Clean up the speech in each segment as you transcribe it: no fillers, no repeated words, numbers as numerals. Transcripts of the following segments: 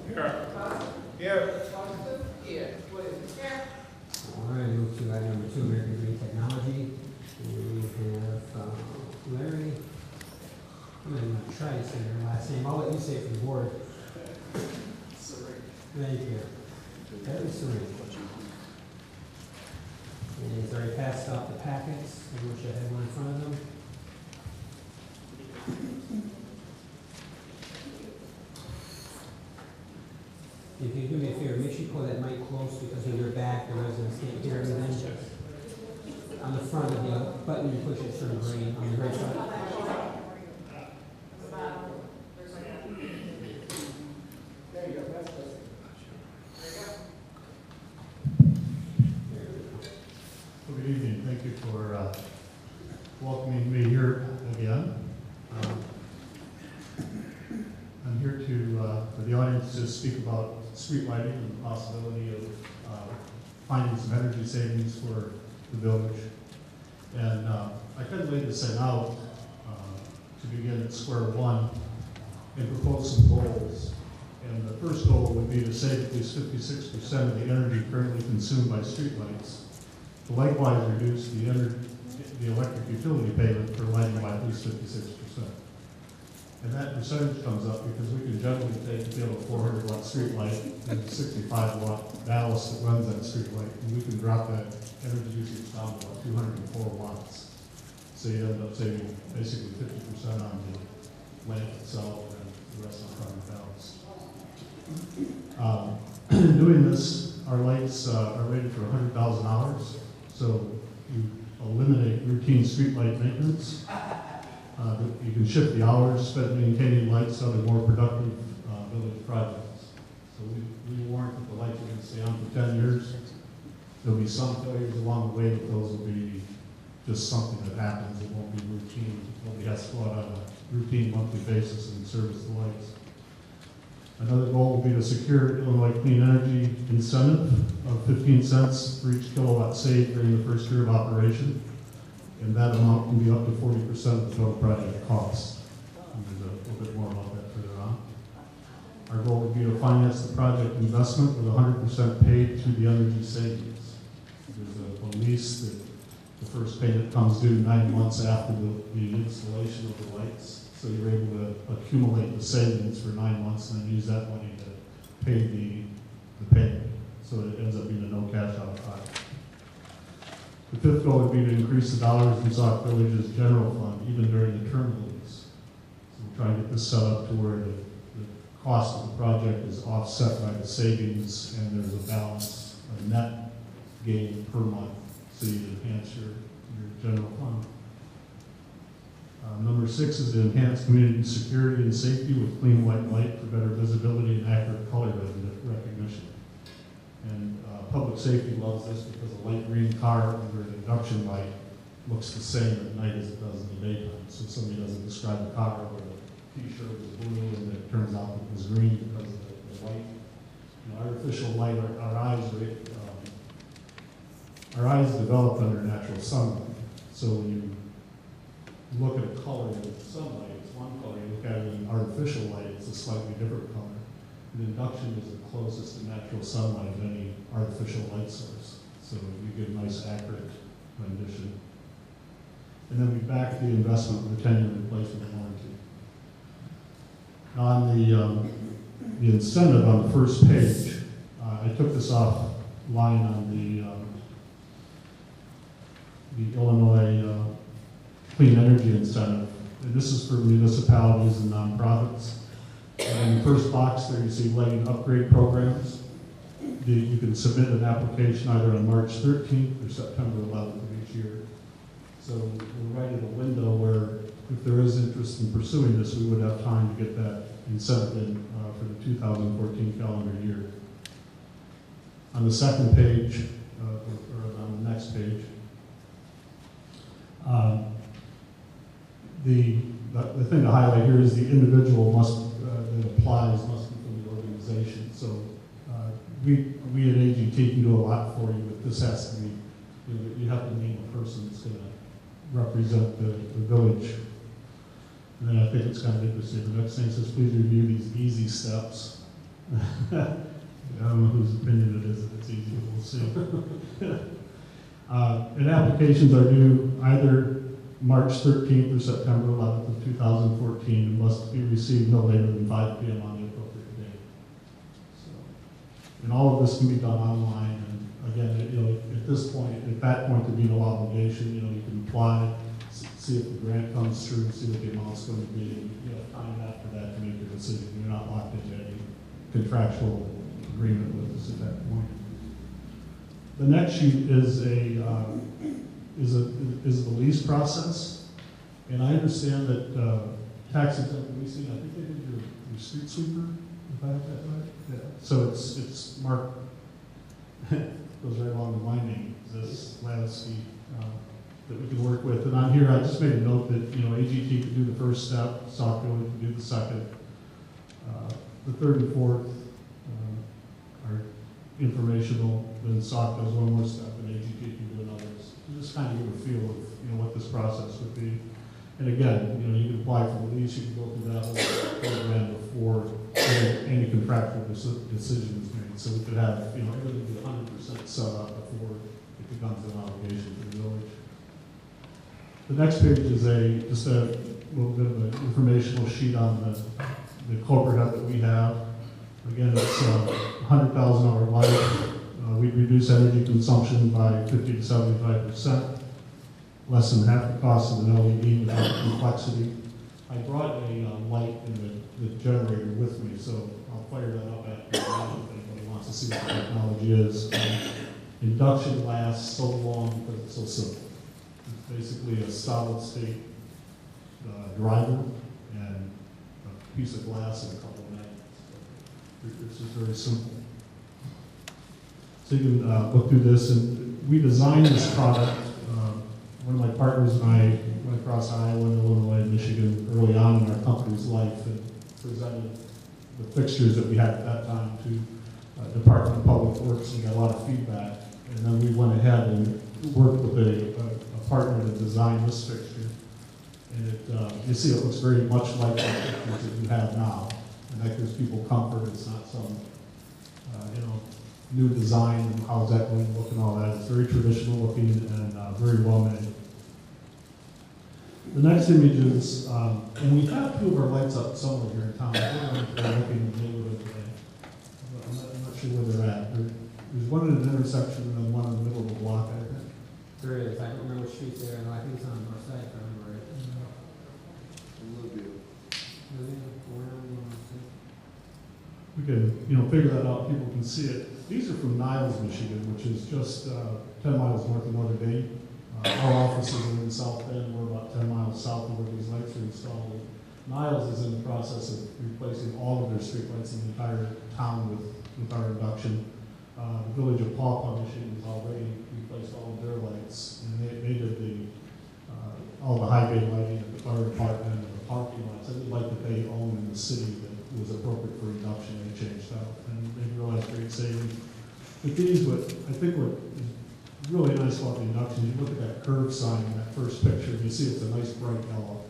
Here. Here. Here. All right, move to item number 2, American Green Technology. We have Larry. I'm going to try to say your last name. I'll let you say it for the board. Thank you. Larry Serene. And he's already passed out the packets. I wish I had one in front of them. If you do me a favor, make sure you pull that mic close because when you're back, the residents can't hear everything. On the front of the button, you push it turn green on the very front. Good evening. Thank you for welcoming me here again. I'm here for the audience to speak about street lighting and the possibility of finding some energy savings for the village. And I kind of laid this thing out to begin at square one and propose some goals. And the first goal would be to save at least 56% of the energy currently consumed by streetlights. To likewise reduce the electric utility payment for lighting by at least 56%. And that percentage comes up because we can generally take, if you have a 400 watt street light and a 65 watt ballast that runs that street light, and we can drop that energy usage down to about 204 watts. So you end up saving basically 50% on the lamp itself and the rest on the ballast. Doing this, our lights are rated for 100,000 hours. So you eliminate routine street light maintenance. You can shift the hours spent maintaining lights to other more productive village projects. So we warrant that the lights are going to stay on for 10 years. There'll be some failures along the way, but those will be just something that happens. It won't be routine. Nobody has to go out on a routine monthly basis and service the lights. Another goal will be to secure Illinois Clean Energy incentive of 15 cents for each kilowatt saved during the first year of operation. And that amount can be up to 40% of the total project cost. And there's a little bit more about that further on. Our goal would be to finance the project investment with 100% paid through the energy savings. There's a lease that the first payment comes due 9 months after the installation of the lights. So you're able to accumulate the savings for 9 months and then use that money to pay the payment. So it ends up being a no cash out project. The fifth goal would be to increase the dollars in Sauk Village's general fund, even during the term of the lease. So we're trying to get this set up to where the cost of the project is offset by the savings, and there's a balance, a net gain per month, so you enhance your general fund. Number 6 is to enhance community security and safety with clean white light for better visibility and accurate color recognition. And public safety loves this because a light green car under an induction light looks the same at night as it does in the daytime. So if somebody doesn't describe the car where the t-shirt was blue and it turns out it was green because of the light. Artificial light, our eyes developed under natural sunlight. So when you look at a color in sunlight, it's one color. You look at it in artificial light, it's a slightly different color. And induction is the closest to natural sunlight of any artificial light source. So you get a nice accurate rendition. And then we back the investment with a 10-year replacement warranty. On the incentive on the first page, I took this off line on the Illinois Clean Energy Incentive. And this is for municipalities and nonprofits. In the first box there you see lighting upgrade programs. You can submit an application either on March 13th or September 11th of each year. So we're right in a window where if there is interest in pursuing this, we would have time to get that incentive in for the 2014 calendar year. On the second page, or on the next page, the thing to highlight here is the individual that applies must be from the organization. So we at AGT can do a lot for you, but this has to be, you have to name a person that's going to represent the village. And then I think it's kind of interesting. The next thing says, please review these easy steps. I don't know whose opinion it is, if it's easy, but we'll see. And applications are due either March 13th or September 11th of 2014 and must be received no later than 5 p.m. on the appropriate date. So, and all of this can be done online. And again, you know, at this point, at that point, there'd be no obligation. You know, you can apply, see if the grant comes through, see what the amount's going to be. You know, time after that to make your decision. You're not locked into any contractual agreement with us at that point. The next sheet is the lease process, and I understand that tax exempt leasing. I think they did your street sweeper. If I have that right, yeah. So it's marked. Goes right along with my name. This Lavsky that we can work with, and on here I just made a note that AGT could do the first step, Sauk could do the second, the third and fourth are informational. Then Sauk does one more step, and AGT can do another. So just kind of give a feel of what this process would be. And again, you can apply for the lease, you can go through that whole program before any contractual decision is made. So we could have everything be 100% set up before it becomes an obligation for the village. The next page is just a little bit of an informational sheet on the culvert hub that we have. Again, it's $100,000 life. We'd reduce energy consumption by 50 to 75%, less than half the cost of an LED without the complexity. I brought a light and the generator with me, so I'll fire that up after if anybody wants to see what the technology is. Induction lasts so long because it's so simple. It's basically a solid state driver and a piece of glass and a couple of magnets. This is very simple. So you can look through this, and we designed this product. One of my partners and I went across Iowa, Illinois, and Michigan early on in our company's life and presented the fixtures that we had at that time to Department of Public Works, and got a lot of feedback. And then we went ahead and worked with a partner to design this fixture. And you see it looks very much like the fixtures that you have now. And that gives people comfort. It's not some, new design and how's that going to look and all that. It's very traditional looking and very well made. The next image is, and we have two of our lights up somewhere here in town. I don't know if they're looking in the neighborhood today. I'm not sure where they're at. There's one at an intersection and then one in the middle of the block, I think. There is. I don't remember what street there. No, I think it's on the north side, if I remember right. We can, figure that out. People can see it. These are from Niles, Michigan, which is just 10 miles north of Notre Dame. Our offices are in South Bend. We're about 10 miles south of where these lights are installed. Niles is in the process of replacing all of their street lights in the entire town with our induction. The village of Paw Publishing has already replaced all of their lights, and they did all the highway lighting at the fire department and the parking lots. Any light that they own in the city that was appropriate for induction, they changed out, and they realized great savings. But these, I think what is really nice about the induction, you look at that curved sign in that first picture, and you see it's a nice bright yellow.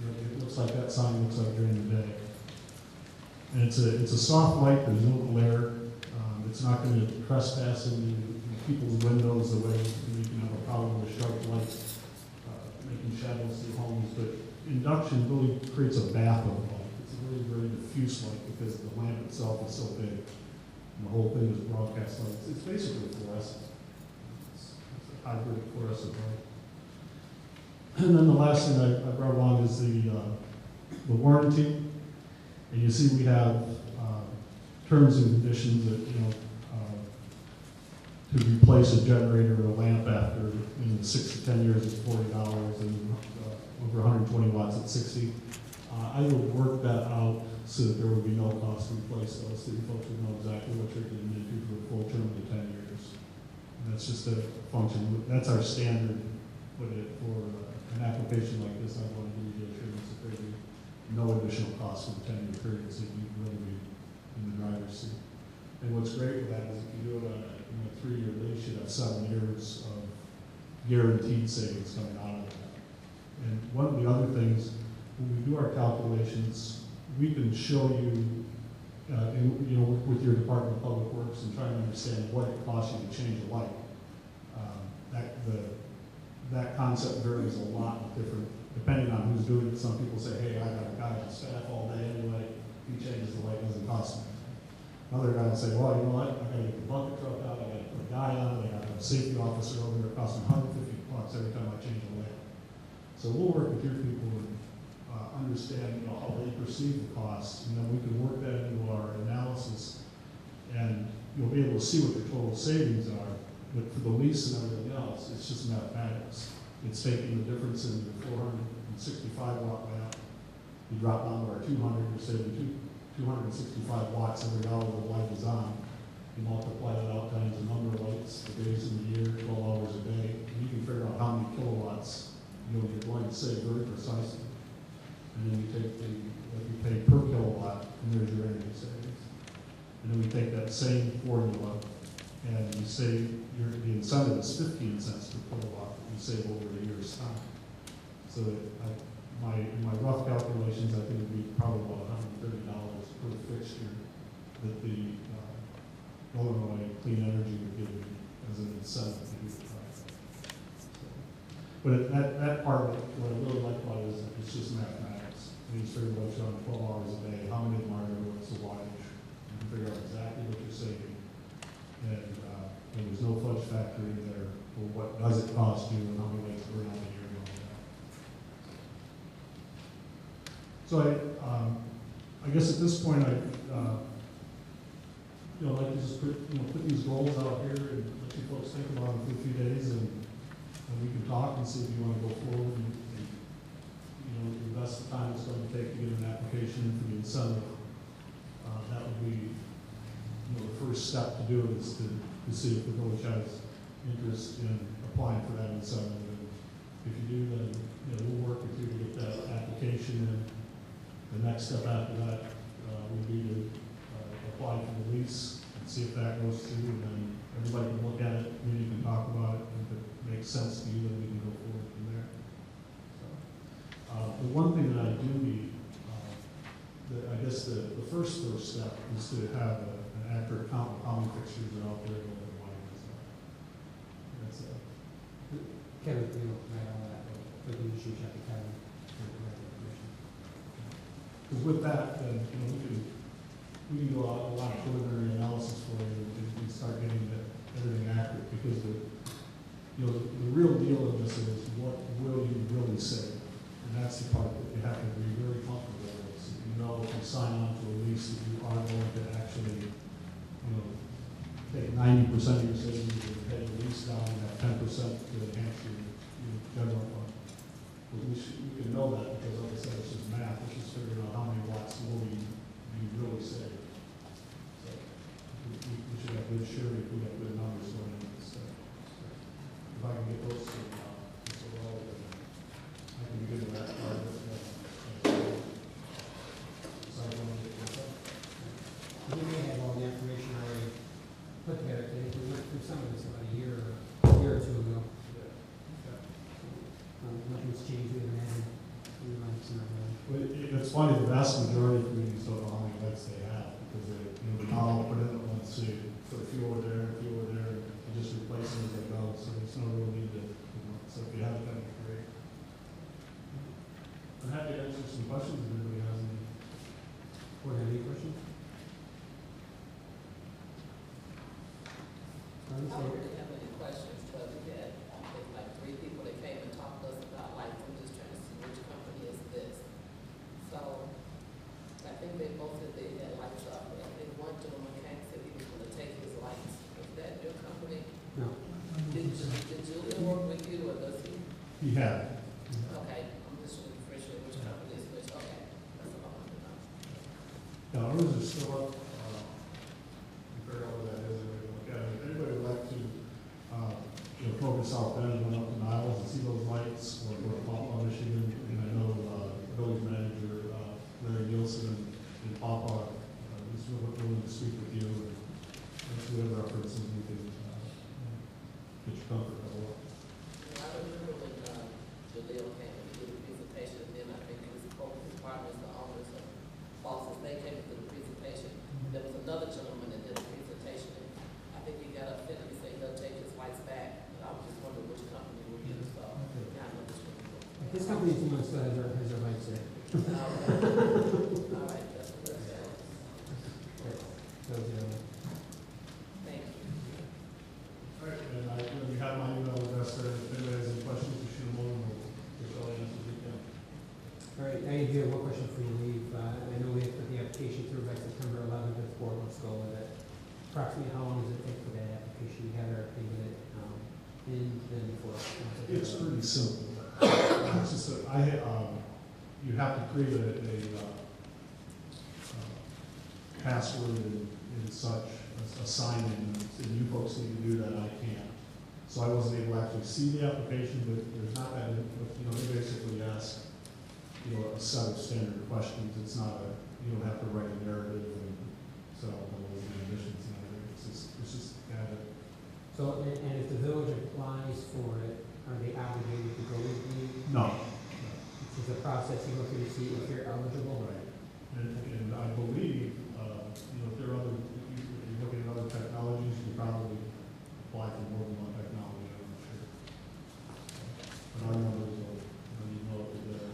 It looks like that sign looks like during the day. And it's a soft light, there's no glare. It's not going to trespass into people's windows the way you can have a problem with sharp lights making shadows through homes. But induction really creates a bath of light. It's a really very diffuse light because the lamp itself is so big. And the whole thing is broadcast light. It's basically fluorescent. It's a hybrid fluorescent light. And then the last thing I brought along is the warranty. And you see we have terms and conditions that, to replace a generator or a lamp after 6 to 10 years is $40 and over 120 watts at 60. I would work that out so that there would be no cost to replace those, so you folks would know exactly what you're getting into for a full term of 10 years. And that's just a function. That's our standard for an application like this. I want to give you the assurance that there will be no additional cost for the 10-year period, so you can really be in the driver's seat. And what's great with that is if you do it on a 3-year lease, you have 7 years of guaranteed savings coming out of that. And one of the other things, when we do our calculations, we can show you and, you know, work with your Department of Public Works and try to understand what it costs you to change a light. That concept varies a lot with different, depending on who's doing it. Some people say, hey, I got a guy on staff all day anyway, if he changes the light, it doesn't cost me. Another guy will say, well, you know what, I gotta get the bucket truck out, I gotta put a guy on it, I gotta have a safety officer over there, it costs me $150 every time I change a light. So we'll work with your people and understand, you know, how they perceive the costs, and then we can work that into our analysis, and you'll be able to see what your total savings are. But for the lease and everything else, it's just mathematics. It's taking the difference in your 465 watt lamp, you drop down to our 200, you're saving 265 watts every hour the light is on. You multiply that out times the number of lights, the days in the year, 12 hours a day, and you can figure out how many kilowatts you're going to save very precisely. And then you take what you pay per kilowatt, and there's your energy savings. And then we take that same formula, and you say the incentive is 15 cents per kilowatt that you save over a year's time. So in my rough calculations, I think it would be probably about $130 per fixture that the Illinois Clean Energy would give you as an incentive to do the project. But that part of it, what I really like about it is it's just mathematics. You figure what you're on 12 hours a day, how many of them are there, what's the wattage, you can figure out exactly what you're saving. And there's no fudge factor in there for what does it cost you and how many lights burn out a year and all that. So I guess at this point I'd like to just put these goals out here and let you folks think about them for a few days, and we can talk and see if you want to go forward and invest the time it's going to take to get an application in for the incentive. That would be the first step to do is to see if the village has interest in applying for that incentive. And if you do, then we'll work with you to get that application in. The next step after that would be to apply for the lease and see if that goes through, and then everybody can look at it, and you can talk about it, and if it makes sense to you, then we can go forward from there. So, the one thing that I do need, I guess the first step is to have an accurate count of how many fixtures are out there and what they're lighting and stuff. That's it. Kevin, right on that, but you should check the Kevin. Because with that, then we can do a lot of preliminary analysis for you and start getting everything accurate. Because the real deal in this is what will you really save, and that's the part that you have to be very comfortable with. So if you sign on to a lease that you are going to actually, take 90% of your savings and pay the lease down and have 10% to enhance your general fund. But we can know that because, like I said, it's just math. It's just figuring out how many watts will you really save. So we should have good surety if we have good numbers going into this stuff. If I can get those to so well, then I can begin with that part of it. So I want to get this up. You may have all the information already put together. I think we went through some of this about a year or two ago. Nothing's changed with it. Well, it's funny, the vast majority of communities don't know how many lights they have because they're not all put in at once. So you put a few over there, a few over there, and you just replace them as they go. So there's no real need to, so if you have it, that'd be great. I'm happy to answer some questions if anybody has any. Board, have any questions? I don't really have any questions, but we had like 3 people that came and talked to us about lights. I'm just trying to see which company is this. So I think they both said they had lights up. I think one gentleman came and said he was going to take his lights. Is that your company? No. Did Julian work with you or does he? He had. Okay, I'm just looking for sure which company is which. Okay, that's all I want to know. Now, ours are still up. Figure out what that is. If anybody would like to focus South Bend and up to Niles and see those lights, or go to Papa, Michigan, and I know village manager Larry Nielsen and Papa is willing to speak with you, and if we have references, we can get your comfort level up. I remember when Jaleel came and did the presentation, and then I think it was both his partners, the owners of bosses, they came to the presentation. company's the one still has their lights there. All right, that's what that is. Those are, Thank you. All right, and you have my email address there. If anybody has any questions, you shoot them over, and we'll get all the answers we can. all right, I do have one question for you, Lee. I know we have to put the application through by September 11th, if the board wants to go with it. Approximately how long does it take for that application? You have everything with it in then before? It's pretty simple. It's just that you have to create a password and such, a sign in, and you folks need to do that, I can't. So I wasn't able to actually see the application, but there's not that, they basically ask, a set of standard questions. It's not you don't have to write a narrative and set all the goals and ambitions and everything. It's just kind of. So, and if the village applies for it, are they obligated to go with you? No. It's just a process you go through to see if you're eligible? Right. And I believe, if there are if you're looking at other technologies, you can probably apply for more than one technology, I'm not sure. But our numbers will, you know, if they're,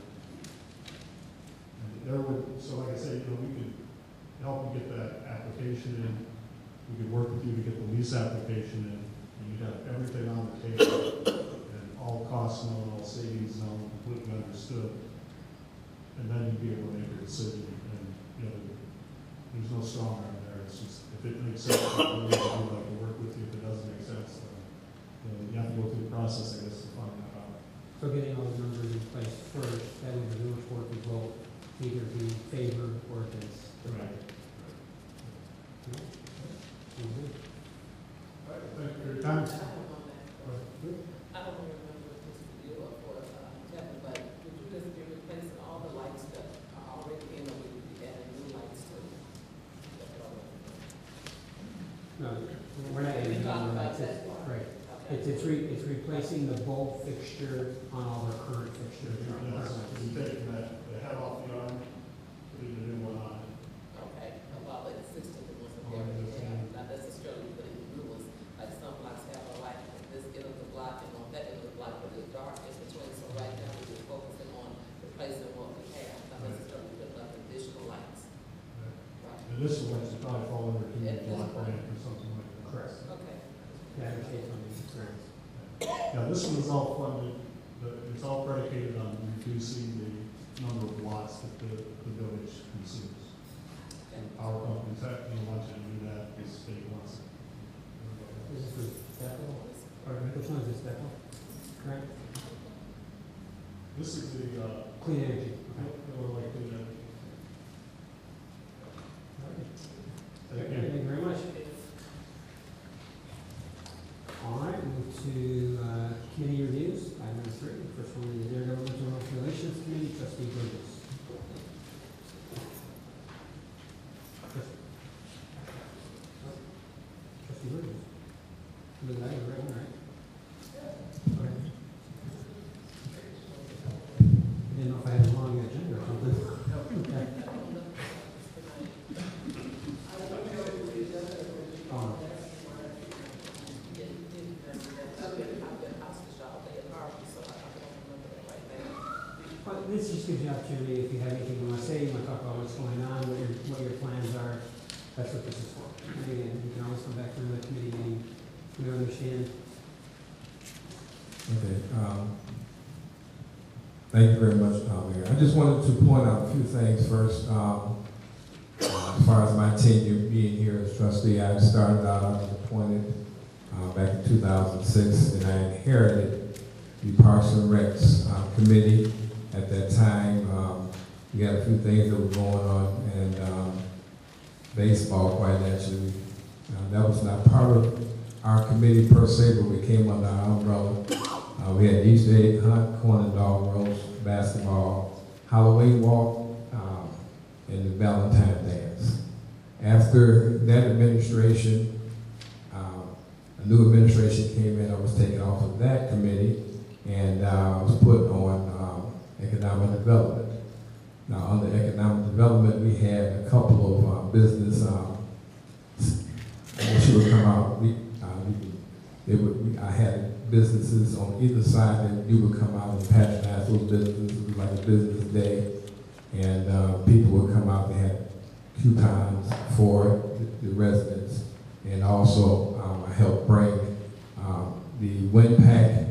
and there would, so like I said, we could help you get that application in. We could work with you to get the lease application in, and you'd have everything on the table, and all costs known, all savings known, completely understood. And then you'd be able to make your decision, and, there's no strong arm there. It's just, if it makes sense, we'd like to work with you. If it doesn't make sense, then, you have to go through the process, I guess, to find that out. So getting all the numbers in place first, that way the village board can vote, either be in favor or against. Right. No? Mhm. All right, thank you for your time. I don't remember if this is you or Kevin, but would you just be replacing all the lights that are already in, or would you be adding new lights to? No, we're not adding We talked new about lights. that. Right. Okay. It's replacing the bulb fixture on all our current fixtures. Yes, you taking the head off the arm, putting the new one on. Okay, about like 60 the ones that Oh, they already yeah. have, not necessarily putting the new ones, like some blocks have a light at this end of the block and on that end of the block, but it's dark in between, so right now we're just focusing on replacing what we have, not necessarily putting up additional lights. Right, And this one should probably fall under Yeah, community block this one. grant or something like that. Correct. okay. Yeah, it's on the insurance. Yeah, this one is all funded, it's all predicated on reducing the number of watts that the village consumes. And power companies have, want you to do that, the state wants it. This is for Bethel? Pardon me? Which one is this, Bethel? Correct? This is the, Clean energy. like, Thank Thank you. you very much. All right, move to committee reviews. Item number 3. First one is the Intergovernmental Relations Committee, Trustee Burgess. Trustee Burgess. Look at that, you're right, all right. Okay. I didn't know if I had a wrong agenda or something. Okay. Oh. Well, this just gives you an opportunity, if you have anything you want to say, you want to talk about what's going on, what your plans are, that's what this is for. And again, you can always come back to another committee meeting, we understand. Okay, thank you very much, Mayor. I just wanted to point out a few things first. As far as my tenure being here as trustee, I started out, I was appointed back in 2006, and I inherited the Parks and Recs committee. At that time, we had a few things that were going on, and baseball, quite naturally. That was not part of our committee per se, but we came under our umbrella. We had Easter egg hunt, corn and dog roast, basketball, Halloween walk, and the Valentine dance. After that administration, a new administration came in. I was taken off of that committee, and I was put on economic development. Now, under economic development, we had a couple of business. She would come out. I had businesses on either side that you would come out and patronize those businesses. It was like a business day, and people would come out. They had coupons for the residents, and also I helped bring the Winpack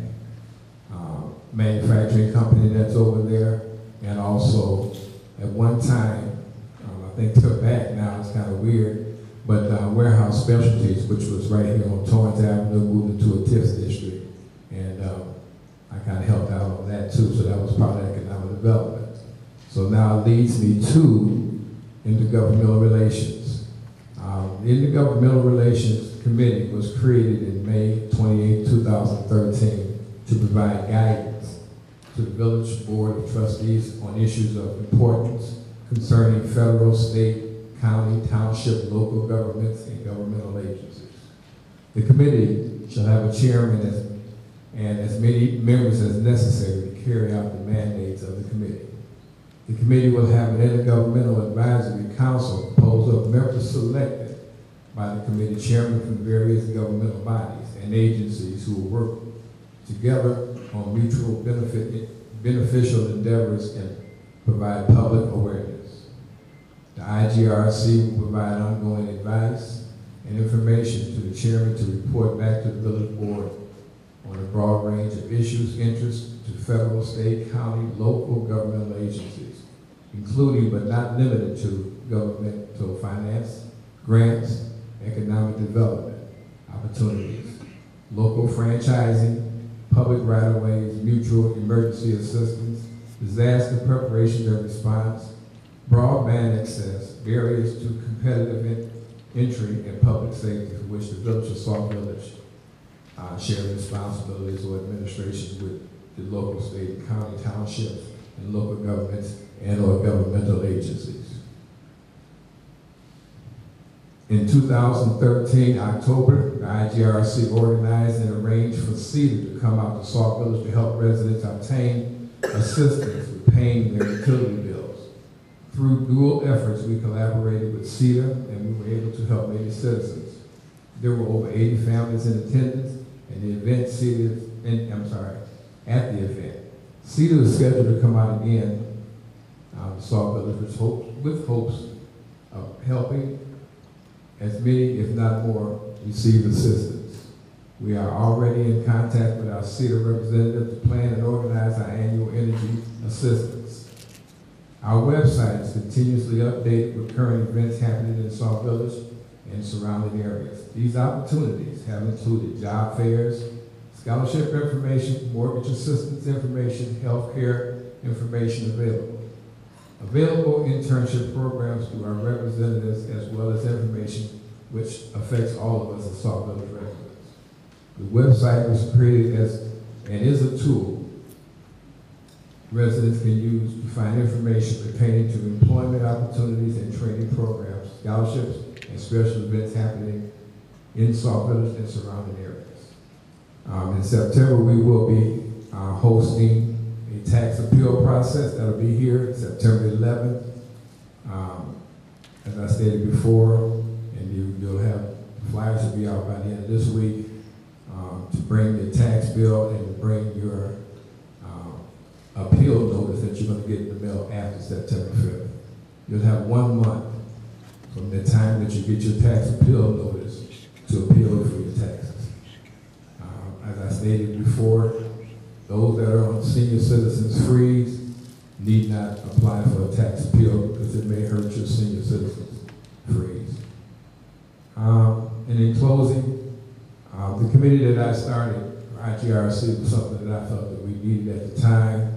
manufacturing company that's over there, and also at one time, I think took back now, it's kind of weird, but Warehouse Specialties, which was right here on Torrance Avenue, moved into a TIFS district, and I kind of helped out on that too, so that was part of economic development. So now it leads me to intergovernmental relations. The Intergovernmental Relations Committee was created in May 28, 2013 to provide guidance to the Village Board of Trustees on issues of importance concerning federal, state, county, township, local governments, and governmental agencies. The committee shall have a chairman and as many members as necessary to carry out the mandates of the committee. The committee will have an intergovernmental advisory council composed of members selected by the committee chairman from various governmental bodies and agencies who will work together on mutual beneficial endeavors and provide public awareness. The IGRC will provide ongoing advice and information to the chairman to report back to the village board on a broad range of issues, interests to federal, state, county, local governmental agencies, including but not limited to governmental finance, grants, economic development opportunities, local franchising, public right-of-ways, mutual emergency assistance, disaster preparation and response, broadband access, barriers to competitive entry, and public safety, for which the Village of Sauk Village share responsibilities or administration with the local, state, county, townships, and local governments and or governmental agencies. In 2013, October, the IGRC organized and arranged for CEDA to come out to Sauk Village to help residents obtain assistance with paying their utility bills. Through dual efforts, we collaborated with CEDA and we were able to help many citizens. There were over 80 families in attendance, and the event at the event. CEDA is scheduled to come out again to Sauk Village with hopes of helping as many, if not more, receive assistance. We are already in contact with our CEDA representative to plan and organize our annual energy assistance. Our website is continuously updated with current events happening in Sauk Village and surrounding areas. These opportunities have included job fairs, scholarship information, mortgage assistance information, healthcare information available. Available internship programs through our representatives, as well as information which affects all of us as Sauk Village residents. The website was created as and is a tool residents can use to find information pertaining to employment opportunities and training programs, scholarships, and special events happening in Sauk Village and surrounding areas. In September, we will be hosting a tax appeal process that'll be here September 11th. As I stated before, and you'll have flyers will be out by the end of this week to bring your tax bill and to bring your appeal notice that you're going to get in the mail after September 5th. You'll have 1 month from the time that you get your tax appeal notice to appeal for your taxes. As I stated before, those that are on senior citizens freeze need not apply for a tax appeal because it may hurt your senior citizens freeze. And in closing, the committee that I started, IGRC, was something that I felt that we needed at the time.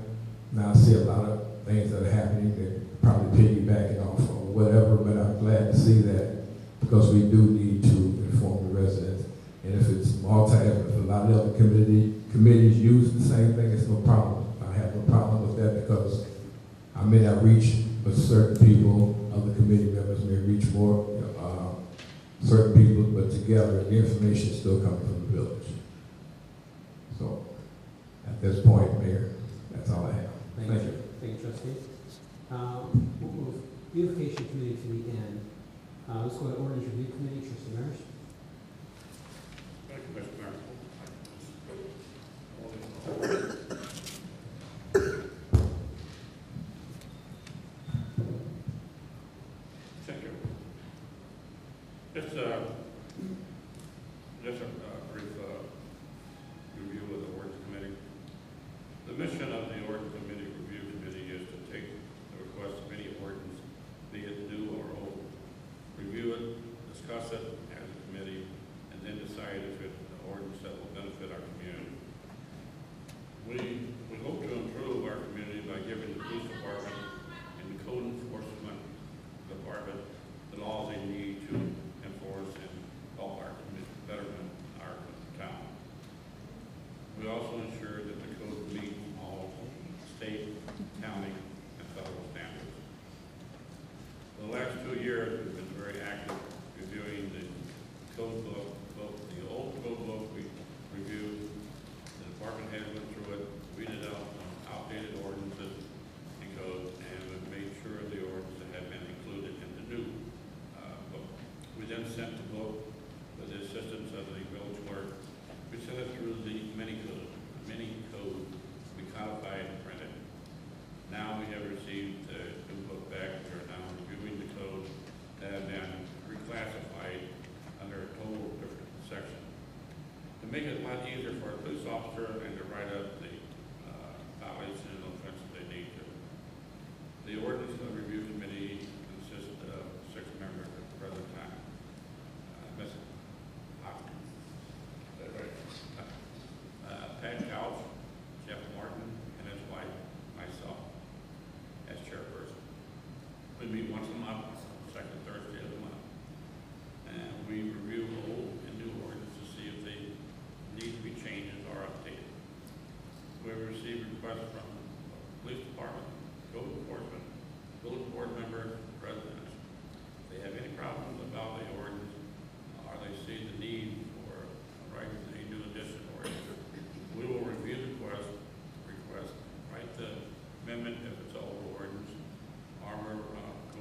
Now I see a lot of things that are happening that probably piggybacking off or whatever, but I'm glad to see that because we do need to inform the residents. And if it's if a lot of the other committees use the same thing, it's no problem. I have no problem with that because I may not reach, but certain people, other committee members may reach more, certain people, but together the information is still coming from the village. So at this point, Mayor, that's all I have. Thank you. Thank you, trustee. We'll move beautification committee to the end. Let's go to ordinance review committee, trustee Marsh. Thank you, Mr. Mayor. make it a lot easier for a police officer and to write up the violation and offenses they need to. The ordinance review committee consists of 6 members at the present time. Ms. Hopkins, is that right? Pat Couch, Jeff Martin, and his wife, myself, as chairperson. We meet once a month, second Thursday of the month. And we review old and new ordinances to see if they need to be changed or updated. We have received requests from the police department, code enforcement, village board members, residents. If they have any problems about the ordinance, or they see the need for writing a new addition ordinance, we will review the request, write the amendment if it's an old ordinance, or we'll go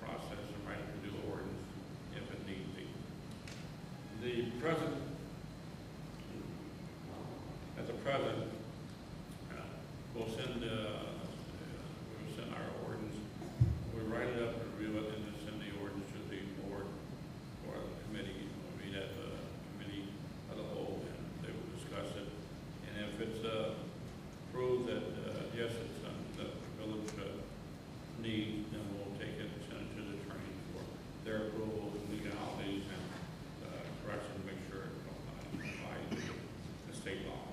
process and write a new ordinance if it needs be. The present, at the present, we'll send our ordinance, we write it up, review it, and then send the ordinance to the board or the committee. We have a committee of the whole, and they will discuss it. And if it's proved that, yes, it's something that the village needs, then we'll take it and send it to the attorney for their approval, legalities, and correction to make sure it complies with the state law.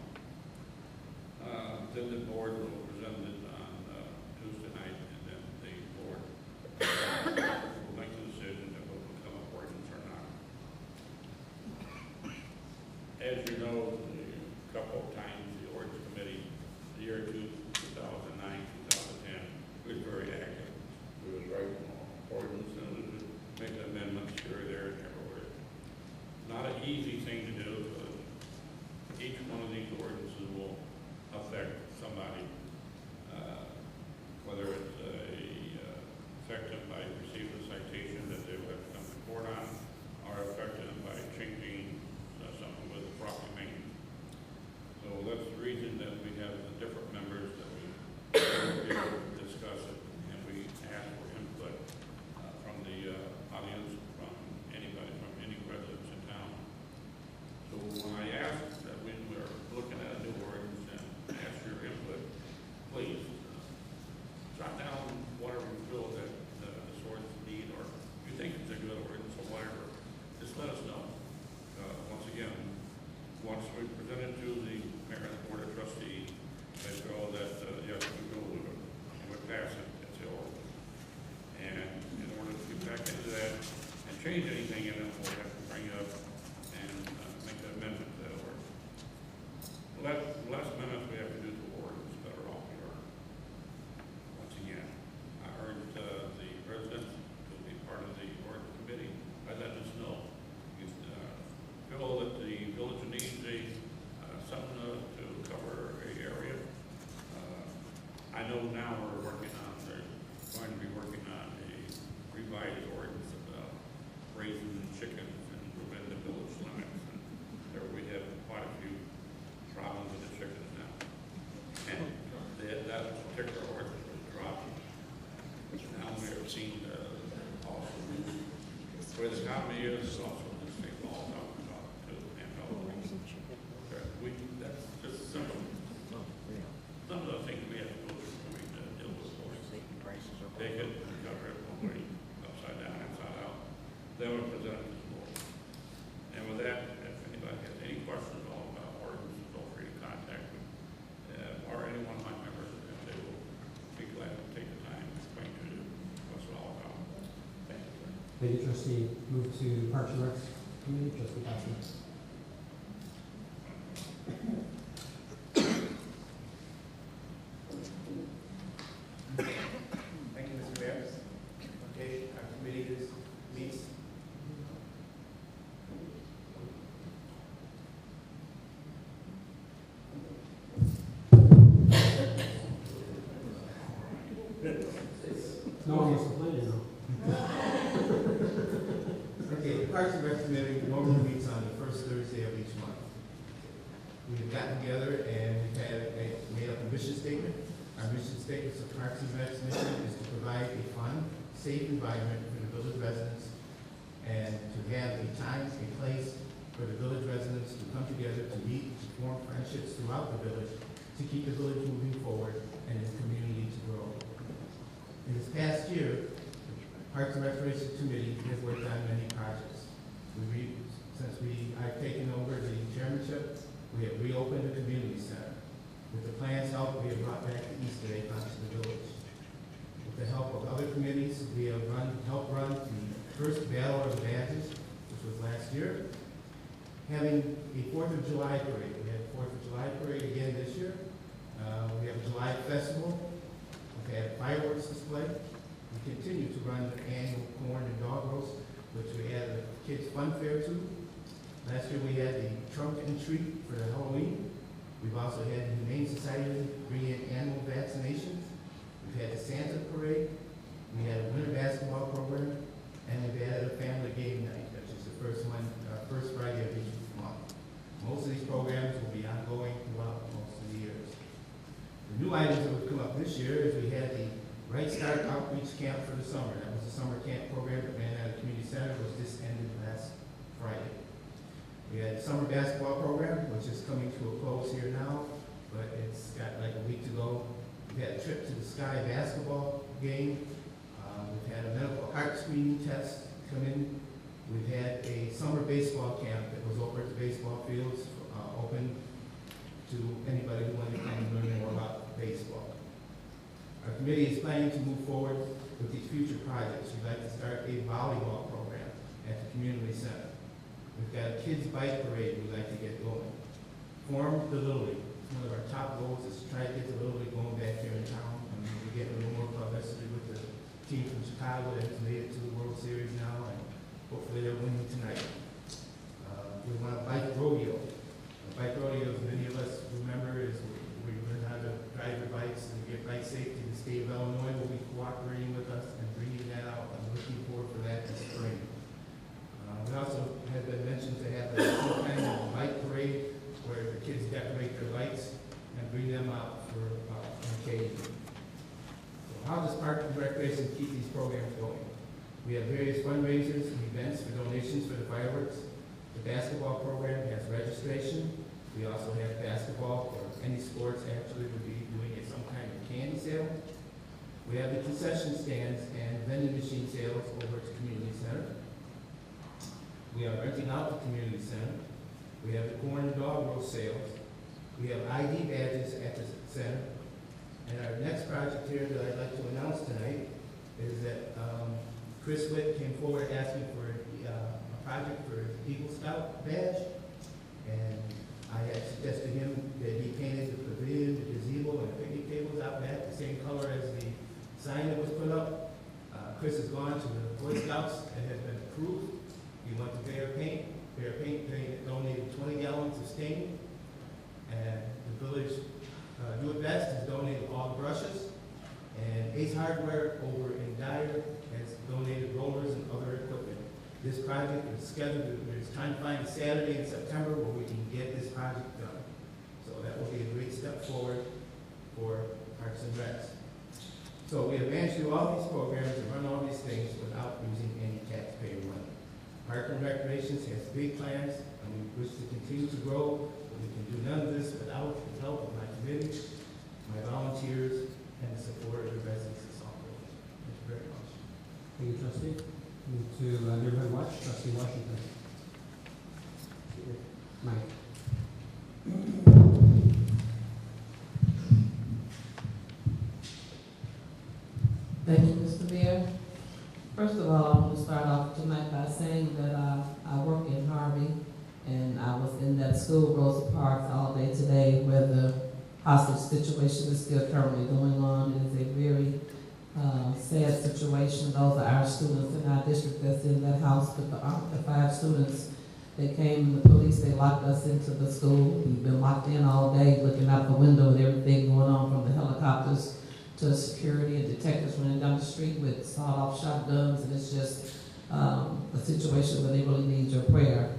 Then the board will present it on Tuesday night, and then the board will make the decision if it will become an ordinance or not. As you know, a couple of times, the ordinance committee, the year 2009, 2010, was very active. We was writing ordinance and make amendments here, there, and everywhere. Not an easy thing to do, but each one of these ordinances will affect somebody, whether it's affect them by receiving a citation that they will have to come to court on, or affect them by changing something with the property maintenance. So that's the reason that we have the different members that we discuss it, and we ask for input from the audience, from anybody, from any residents in town. So when I ask that when we're looking at a new ordinance and ask your input, please jot down whatever you feel that this ordinance need, or if you think it's a good ordinance or whatever, just let us know. Once again, once we present it to the mayor and the board of trustees, they feel that, yes, we go with it, and we pass it, it's the ordinance. And in order to get back into that and change anything in it, we'll have to bring it up and make an amendment to that ordinance. The last amendments we have to do to ordinance that are all here. Once again, I urge the residents to be part of the ordinance committee. I let us know. You feel that the village needs something to cover an area. I know now they're going to be working on a revised ordinance about raising chickens and within the village limits. And there we have quite a few problems with the chickens now. And that particular ordinance was dropped. Now we have seen also where the economy is, also the state law talking about it too, and that's just some of the things we have to go through when we deal with ordinance. Take it and cover it one way, upside down, inside out. Then we'll present it to the board. And with that, if anybody has any questions at all about ordinance, feel free to contact me, or any one of my members, and they will be glad to take the time to explain to you what's it all about. Thank you, sir. Thank you, trustee. Move to Parks and Rec committee, trustee Passman. Thank you, Mr. Mayor. Okay, our committee meets. No one wants to play it now. Okay, the Parks and Rec committee normally meets on the first Thursday of each month. We have gotten together and we've made up a mission statement. Our mission statement of Parks and Rec's mission is to provide a fun, safe environment for the village residents, and to have a time, a place, for the village residents to come together to meet, to form friendships throughout the village, to keep the village moving forward and the community to grow. In this past year, the Parks and Recreation Committee has worked on many projects. Since I've taken over the chairmanship, we have reopened the community center. With the plan's help, we have brought back the Easter egg onto the village. With the help of other committees, we have helped run the first Battle of the Badges, which was last year. Having a 4th of July parade. We had a 4th of July parade again this year. We have a July festival. We've had fireworks display. We continue to run the annual corn and dog roast, which we added a kids' fun fair to. Last year we had the trunk and treat for the Halloween. We've also had the Humane Society bring in animal vaccinations. We've had the Santa parade. We had a winter basketball program, and we've added a family game night, which is the first Friday of each month. Most of these programs will be ongoing throughout most of the years. The new items that would come up this year is we had the Right Start Outreach Camp for the summer. That was a summer camp program that ran out of the community center, which just ended last Friday. We had the summer basketball program, which is coming to a close here now, but it's got like a week to go. We had a trip to the Sky basketball game. We've had a medical heart screening test come in. We've had a summer baseball camp that was over at the baseball fields, open to anybody who wanted to come and learn more about baseball. Our committee is planning to move forward with these future projects. We'd like to start a volleyball program at the community center. We've got a kids' bike parade we'd like to get going. Form the Little League. One of our top goals is to try to get the Little League going back here in town. And we're getting a little more publicity with the team from Chicago that has made it to the World Series now, and hopefully they're winning tonight. We want a bike rodeo. A bike rodeo, as many of us remember, is we learn how to drive your bikes and get bike safety. The state of Illinois will be cooperating with us and bringing that out. I'm looking forward for that this spring. We also have been mentioned to have some kind of bike parade where the kids decorate their bikes and bring them out for an occasion. So how does Parks and Recreation keep these programs going? We have various fundraisers and events for donations for the fireworks. The basketball program has registration. We also have basketball for any sports actually would be doing some kind of candy sale. We have the concession stands and vending machine sales over at the community center. We are renting out the community center. We have the corn and dog roast sales. We have ID badges at the center. And our next project here that I'd like to announce tonight is that Chris Witt came forward asking for a project for his Eagle Scout badge. And I had suggested to him that he painted the pavilion, the gazebo, and the picnic tables out back the same color as the sign that was put up. Chris has gone to the Boy Scouts and has been approved. He went to Bear Paint. Bear Paint donated 20 gallons of stain. And the village Do It Best has donated all the brushes. And Ace Hardware over in Dyer has donated rollers and other equipment. This project is scheduled, there's time to find a Saturday in September where we can get this project done. So that will be a great step forward for Parks and Recs. So we have managed to do all these programs and run all these things without using any taxpayer money. Parks and Recreation has big plans, and we wish to continue to grow, but we can do none of this without the help of my committee, my volunteers, and the support of the residents of Sauk. Thank you very much. Thank you, Trustee. Move to Neighborhood Watch, Trustee Washington. Mike. Thank you, Mr. Mayor. First of all, I want to start off tonight by saying that I work in Harvey, and I was in that school, Rosa Parks, all day today, where the hostage situation is still currently going on. It is a very sad situation. Those are our students in our district that's in that house, but the 5 students, they came and the police, they locked us into the school. We've been locked in all day, looking out the window and everything going on, from the helicopters to security and detectives running down the street with sawed-off shotguns, and it's just a situation where they really need your prayer.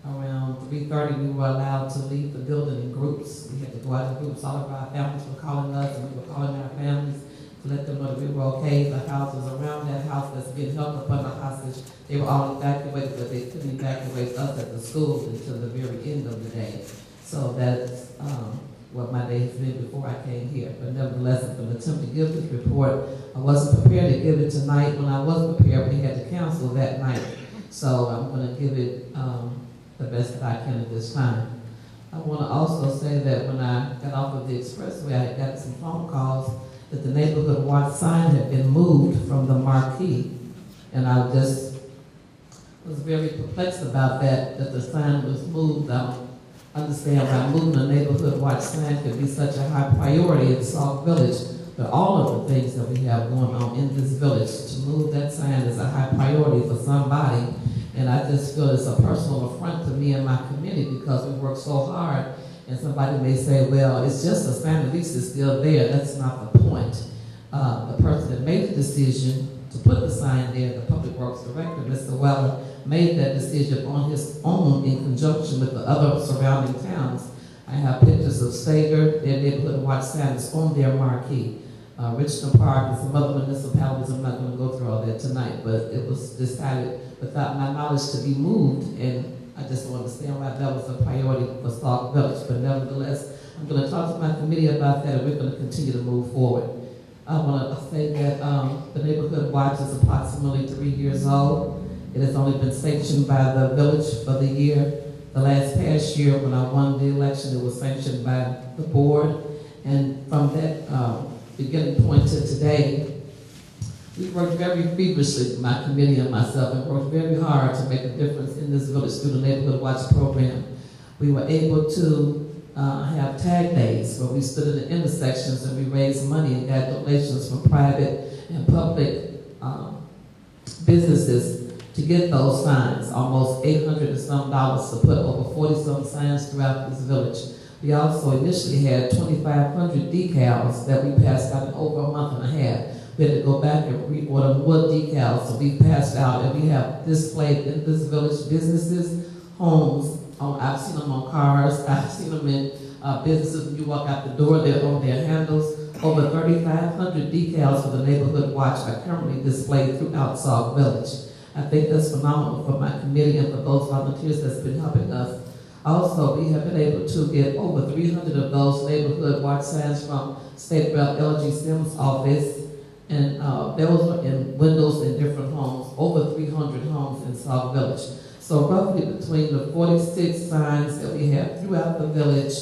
Around 3:30, we were allowed to leave the building in groups. We had to go out in groups. All of our families were calling us, and we were calling our families. to let them know that we were okay. The houses around that house that's being held up under hostage, they were all evacuated, but they couldn't evacuate us at the school until the very end of the day. So that's what my day has been before I came here. But nevertheless, I'm going to attempt to give this report. I wasn't prepared to give it tonight. When I was prepared, we had to cancel that night. So I'm going to give it the best that I can at this time. I want to also say that when I got off of the expressway, I had gotten some phone calls that the neighborhood watch sign had been moved from the marquee. And I just was very perplexed about that the sign was moved. I don't understand why moving a neighborhood watch sign could be such a high priority in Sauk Village. But all of the things that we have going on in this village, to move that sign is a high priority for somebody. And I just feel it's a personal affront to me and my committee because we work so hard. And somebody may say, well, it's just a sign, at least it's still there. That's not the point. The person that made the decision to put the sign there, the Public Works Director, Mr. Weller, made that decision on his own in conjunction with the other surrounding towns. I have pictures of Sager, their neighborhood watch sign is on their marquee. Richmond Park and some other municipalities, I'm not going to go through all that tonight, but it was decided without my knowledge to be moved, and I just don't understand why that was a priority for Sauk Village. But nevertheless, I'm going to talk to my committee about that, and we're going to continue to move forward. I want to say that the neighborhood watch is approximately 3 years old. It has only been sanctioned by the village for the year. The past year, when I won the election, it was sanctioned by the board, and from that beginning point to today, we worked very feverishly, my committee and myself, and worked very hard to make a difference in this village through the Neighborhood Watch program. We were able to have tag days where we stood at the intersections and we raised money and got donations from private and public businesses to get those signs, almost $800 and some to put over 40-some signs throughout this village. We also initially had 2,500 decals that we passed out in over a month and a half. We had to go back and reorder more decals, so we passed out, and we have displayed in this village businesses, homes. I've seen them on cars. I've seen them in businesses. When you walk out the door, they're on their handles. Over 3,500 decals for the Neighborhood Watch are currently displayed throughout Sauk Village. I think that's phenomenal for my committee and for those volunteers that's been helping us. Also, we have been able to get over 300 of those Neighborhood Watch signs from State Rep. L.G. Sims' office, and those were in windows in different homes, over 300 homes in Sauk Village. So roughly between the 46 signs that we have throughout the village,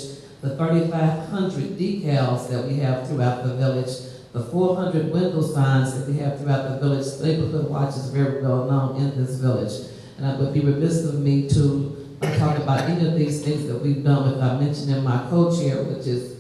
the 3,500 decals that we have throughout the village, the 400 window signs that we have throughout the village, Neighborhood Watch is very well known in this village. And it would be remiss of me to talk about any of these things that we've done without mentioning my co-chair, which is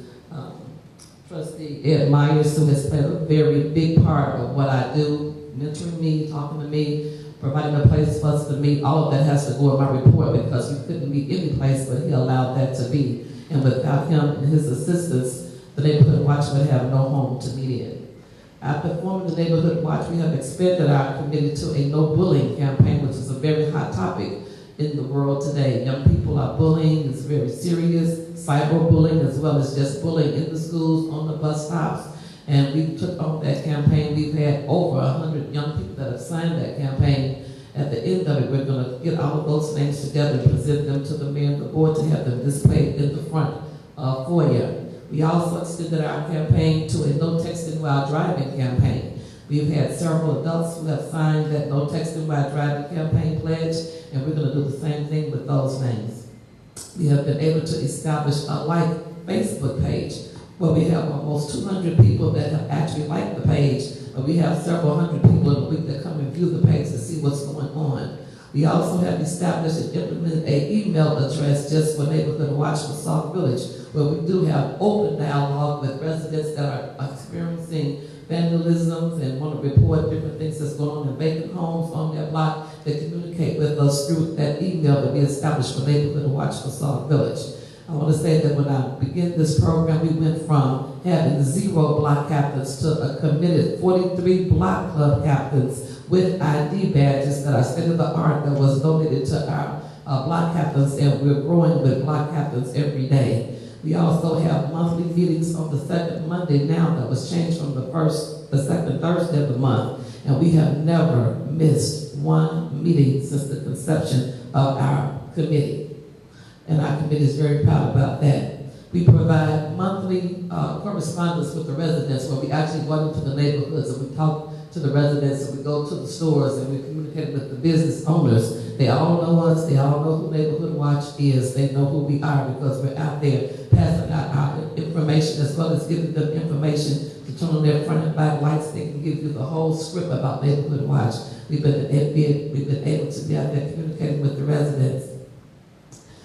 Trustee Ed Myers, who has played a very big part of what I do, mentoring me, talking to me, providing a place for us to meet. All of that has to go in my report because we couldn't meet any place, but he allowed that to be. And without him and his assistance, the Neighborhood Watch would have no home to meet in. After forming the Neighborhood Watch, we have expanded our committee to a no bullying campaign, which is a very hot topic in the world today. Young people are bullying, it's very serious, cyberbullying as well as just bullying in the schools, on the bus stops. And we took on that campaign. We've had over 100 young people that have signed that campaign. At the end of it, we're going to get all of those names together and present them to the mayor and the board to have them displayed in the front foyer. We also extended our campaign to a no texting while driving campaign. We've had several adults who have signed that no texting while driving campaign pledge, and we're going to do the same thing with those names. We have been able to establish a like Facebook page where we have almost 200 people that have actually liked the page, but we have several hundred people in a week that come and view the page to see what's going on. We also have established and implemented an email address just for Neighborhood Watch for Sauk Village, where we do have open dialogue with residents that are experiencing vandalisms and want to report different things that's going on in vacant homes on their block. They communicate with us through that email that we established for Neighborhood Watch for Sauk Village. I want to say that when I began this program, we went from having 0 block captains to a committed 43 block club captains with ID badges that are state-of-the-art that was donated to our block captains, and we're growing with block captains every day. We also have monthly meetings on the second Monday now that was changed from the second Thursday of the month. And we have never missed one meeting since the conception of our committee. And our committee is very proud about that. We provide monthly correspondence with the residents where we actually go into the neighborhoods and we talk to the residents and we go to the stores and we communicate with the business owners. They all know us. They all know who Neighborhood Watch is. They know who we are because we're out there passing out our information as well as giving them information to turn on their front and back lights. They can give you the whole script about Neighborhood Watch. We've been able to be out there communicating with the residents.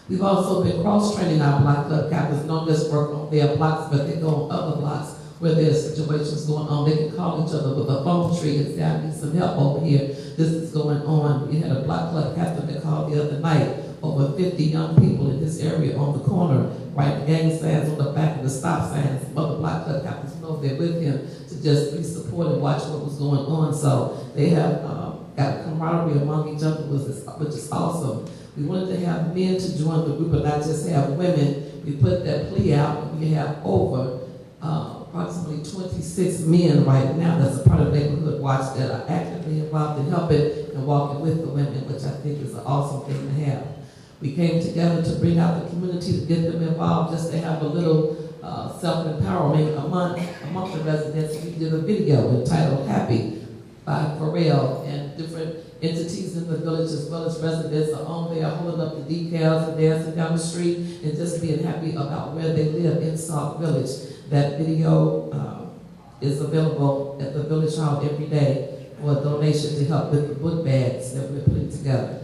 We've also been cross-training our block club captains, not just work on their blocks, but they go on other blocks where there's situations going on. They can call each other with a phone tree and say, I need some help over here. This is going on. We had a block club captain that called the other night. Over 50 young people in this area on the corner, writing gang signs on the back of the stop signs. Other block club captains went over there with him to just be supportive, watch what was going on. So they have got a camaraderie among each other, which is awesome. We wanted to have men to join the group and not just have women. We put that plea out and we have over approximately 26 men right now that's a part of Neighborhood Watch that are actively involved in helping and walking with the women, which I think is an awesome thing to have. We came together to bring out the community, to get them involved, just to have a little self-empowerment among the residents. We did a video entitled Happy by Pharrell, and different entities in the village as well as residents are on there holding up the decals and dancing down the street and just being happy about where they live in Sauk Village. That video is available at the Village Hall every day for a donation to help with the book bags that we're putting together.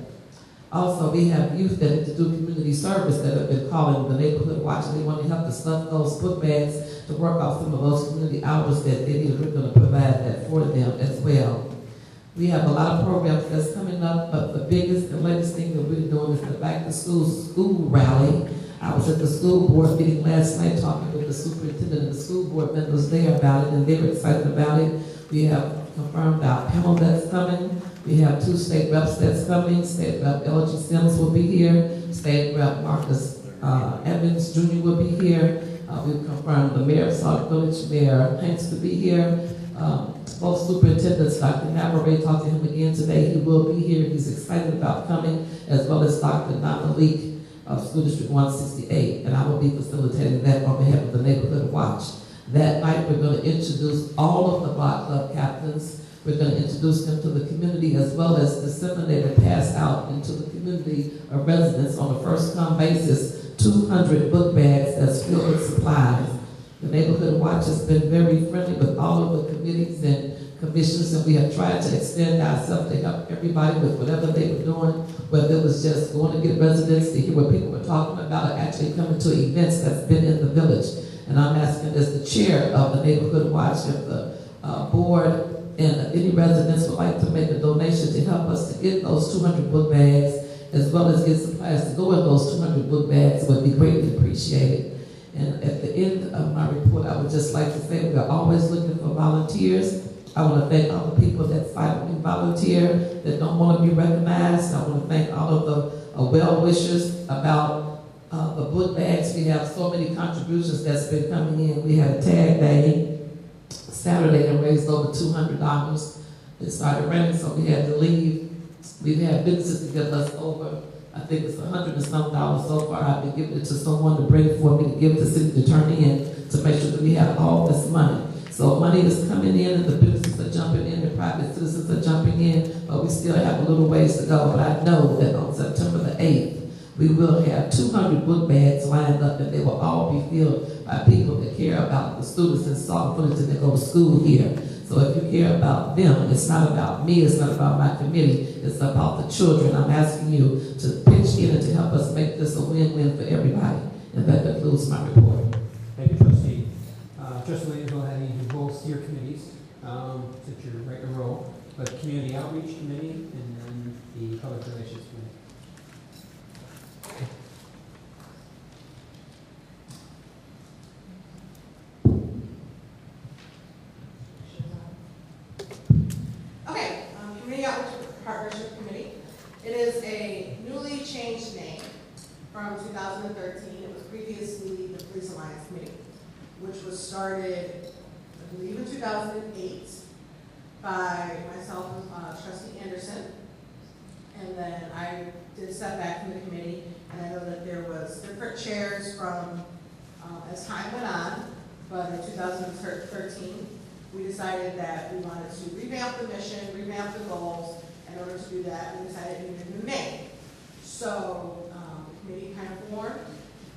Also, we have youth that need to do community service that have been calling the Neighborhood Watch, and they want to help to stuff those book bags to work off some of those community hours that they need. We're going to provide that for them as well. We have a lot of programs that's coming up, but the biggest and latest thing that we're doing is the Back to School rally. I was at the school board meeting last night talking with the superintendent and the school board members there about it, and they were excited about it. We have confirmed our panel that's coming. We have 2 state reps that's coming. State Rep LG Sims will be here. State Rep Marcus Evans Jr. will be here. We've confirmed the mayor of Sauk Village, Mayor Hanks, to be here. Both superintendents, Dr. Navarre, talked to him again today. He will be here. He's excited about coming, as well as Dr. Don Malik of School District 168, and I will be facilitating that on behalf of the Neighborhood Watch. That night, we're going to introduce all of the block club captains. We're going to introduce them to the community as well as disseminate and pass out into the community of residents on a first-come basis 200 book bags that's filled with supplies. The Neighborhood Watch has been very friendly with all of the committees and commissions, and we have tried to extend ourselves to help everybody with whatever they were doing, whether it was just going to get residents to hear what people were talking about or actually coming to events that's been in the village. And I'm asking as the chair of the Neighborhood Watch, if the board and any residents would like to make a donation to help us to get those 200 book bags, as well as get supplies to go in those 200 book bags, would be greatly appreciated. And at the end of my report, I would just like to say we're always looking for volunteers. I want to thank all the people that silently volunteer, that don't want to be recognized. I want to thank all of the well-wishers about the book bags. We have so many contributions that's been coming in. We had a tag day Saturday and raised over $200. It started raining, so we had to leave. We've had businesses to give us over, I think it's $100 and some so far. I've been giving it to someone to bring it for me to give it to city to turn in to make sure that we have all this money. So money is coming in and the businesses are jumping in, the private citizens are jumping in, but we still have a little ways to go. But I know that on September the 8th, we will have 200 book bags lined up, and they will all be filled by people that care about the students in Sauk Village and that go to school here. So if you care about them, it's not about me, it's not about my committee, it's about the children. I'm asking you to pitch in and to help us make this a win-win for everybody. And that concludes my report. Thank you, Trustee. Trustee Williams will have you do both your committees, since you're right in a row, but Community Outreach Committee and then the Public Relations Committee. Okay, Community Outreach Partnership Committee. It is a newly changed name from 2013. It was previously the Police Alliance Committee, which was started, I believe, in 2008 by myself and Trustee Anderson. And then I did step back from the committee, and I know that there was different chairs from as time went on, but in 2013, we decided that we wanted to revamp the mission, revamp the goals. In order to do that, we decided we needed a new name. So the committee kind of formed,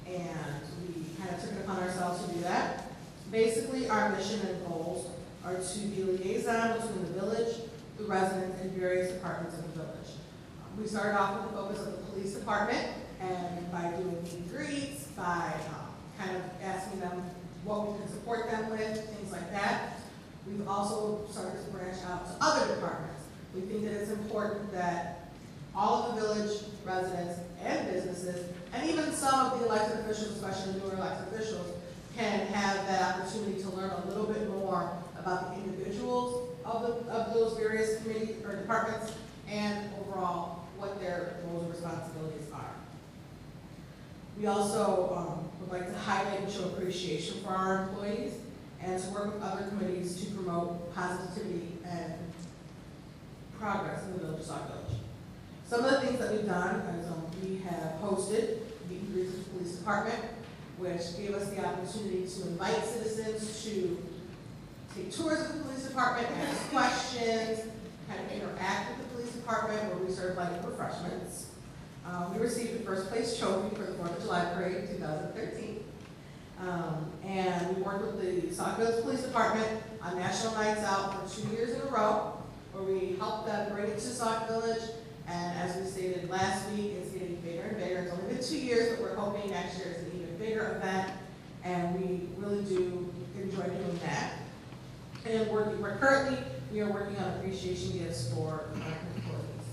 and we kind of took it upon ourselves to do that. Basically, our mission and goals are to be a liaison between the village, the residents, and various departments of the village. We started off with the focus of the police department, and by doing meet and greets, by kind of asking them what we can support them with, things like that. We've also started to branch out to other departments. We think that it's important that all of the village residents and businesses, and even some of the elected officials, especially newer elected officials, can have that opportunity to learn a little bit more about the individuals of those various committees or departments, and overall what their roles and responsibilities are. We also would like to highlight and show appreciation for our employees and to work with other committees to promote positivity and progress in the village of Sauk Village. Some of the things that we've done is we have hosted meet and greets with the police department, which gave us the opportunity to invite citizens to take tours of the police department, ask questions, kind of interact with the police department, where we serve light refreshments. We received the first place trophy for the 4th of July Parade in 2013. And we worked with the Sauk Village Police Department on National Nights Out for 2 years in a row, where we helped them bring it to Sauk Village. And as we stated last week, it's getting bigger and bigger. It's only been 2 years, but we're hoping next year is an even bigger event. And we really do enjoy doing that. And we are working on appreciation gifts for American employees.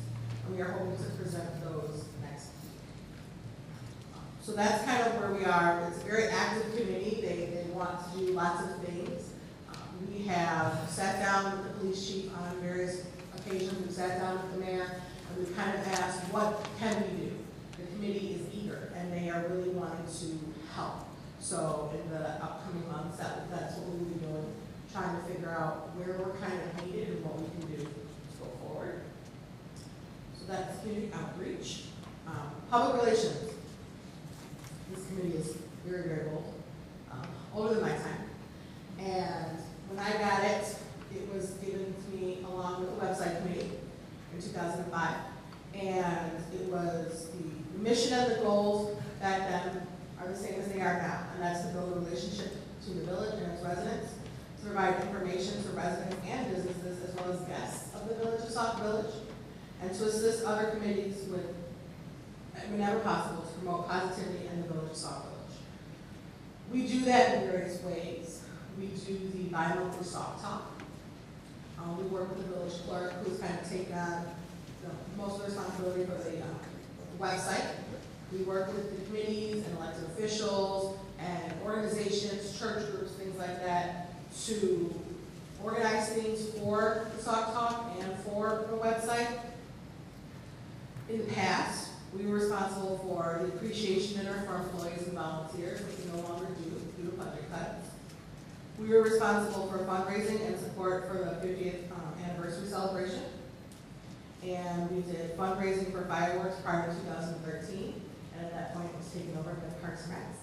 And we are hoping to present those next week. So that's kind of where we are. It's a very active committee. They want to do lots of things. We have sat down with the police chief on various occasions. We've sat down with the mayor, and we've kind of asked, what can we do? The committee is eager, and they are really wanting to help. So in the upcoming months, that's what we'll be doing, trying to figure out where we're kind of needed and what we can do to go forward. So that's community outreach. Public relations. This committee is very, very old, older than my time. And when I got it, it was given to me along with the website committee in 2005. And it was the mission and the goals back then are the same as they are now. And that's to build a relationship between the village and its residents, to provide information to residents and businesses as well as guests of the village of Sauk Village, and to assist other committees with, whenever possible, to promote positivity in the village of Sauk Village. We do that in various ways. We do the bi-monthly Sauk Talk. We work with the village clerk, who's kind of taken on most of the responsibility for the website. We work with the committees and elected officials and organizations, church groups, things like that, to organize things for the Sauk Talk and for the website. In the past, we were responsible for the appreciation dinner for employees and volunteers, which we no longer do due to budget cuts. We were responsible for fundraising and support for the 50th anniversary celebration. And we did fundraising for fireworks prior to 2013, and at that point it was taken over by Parks and Recs.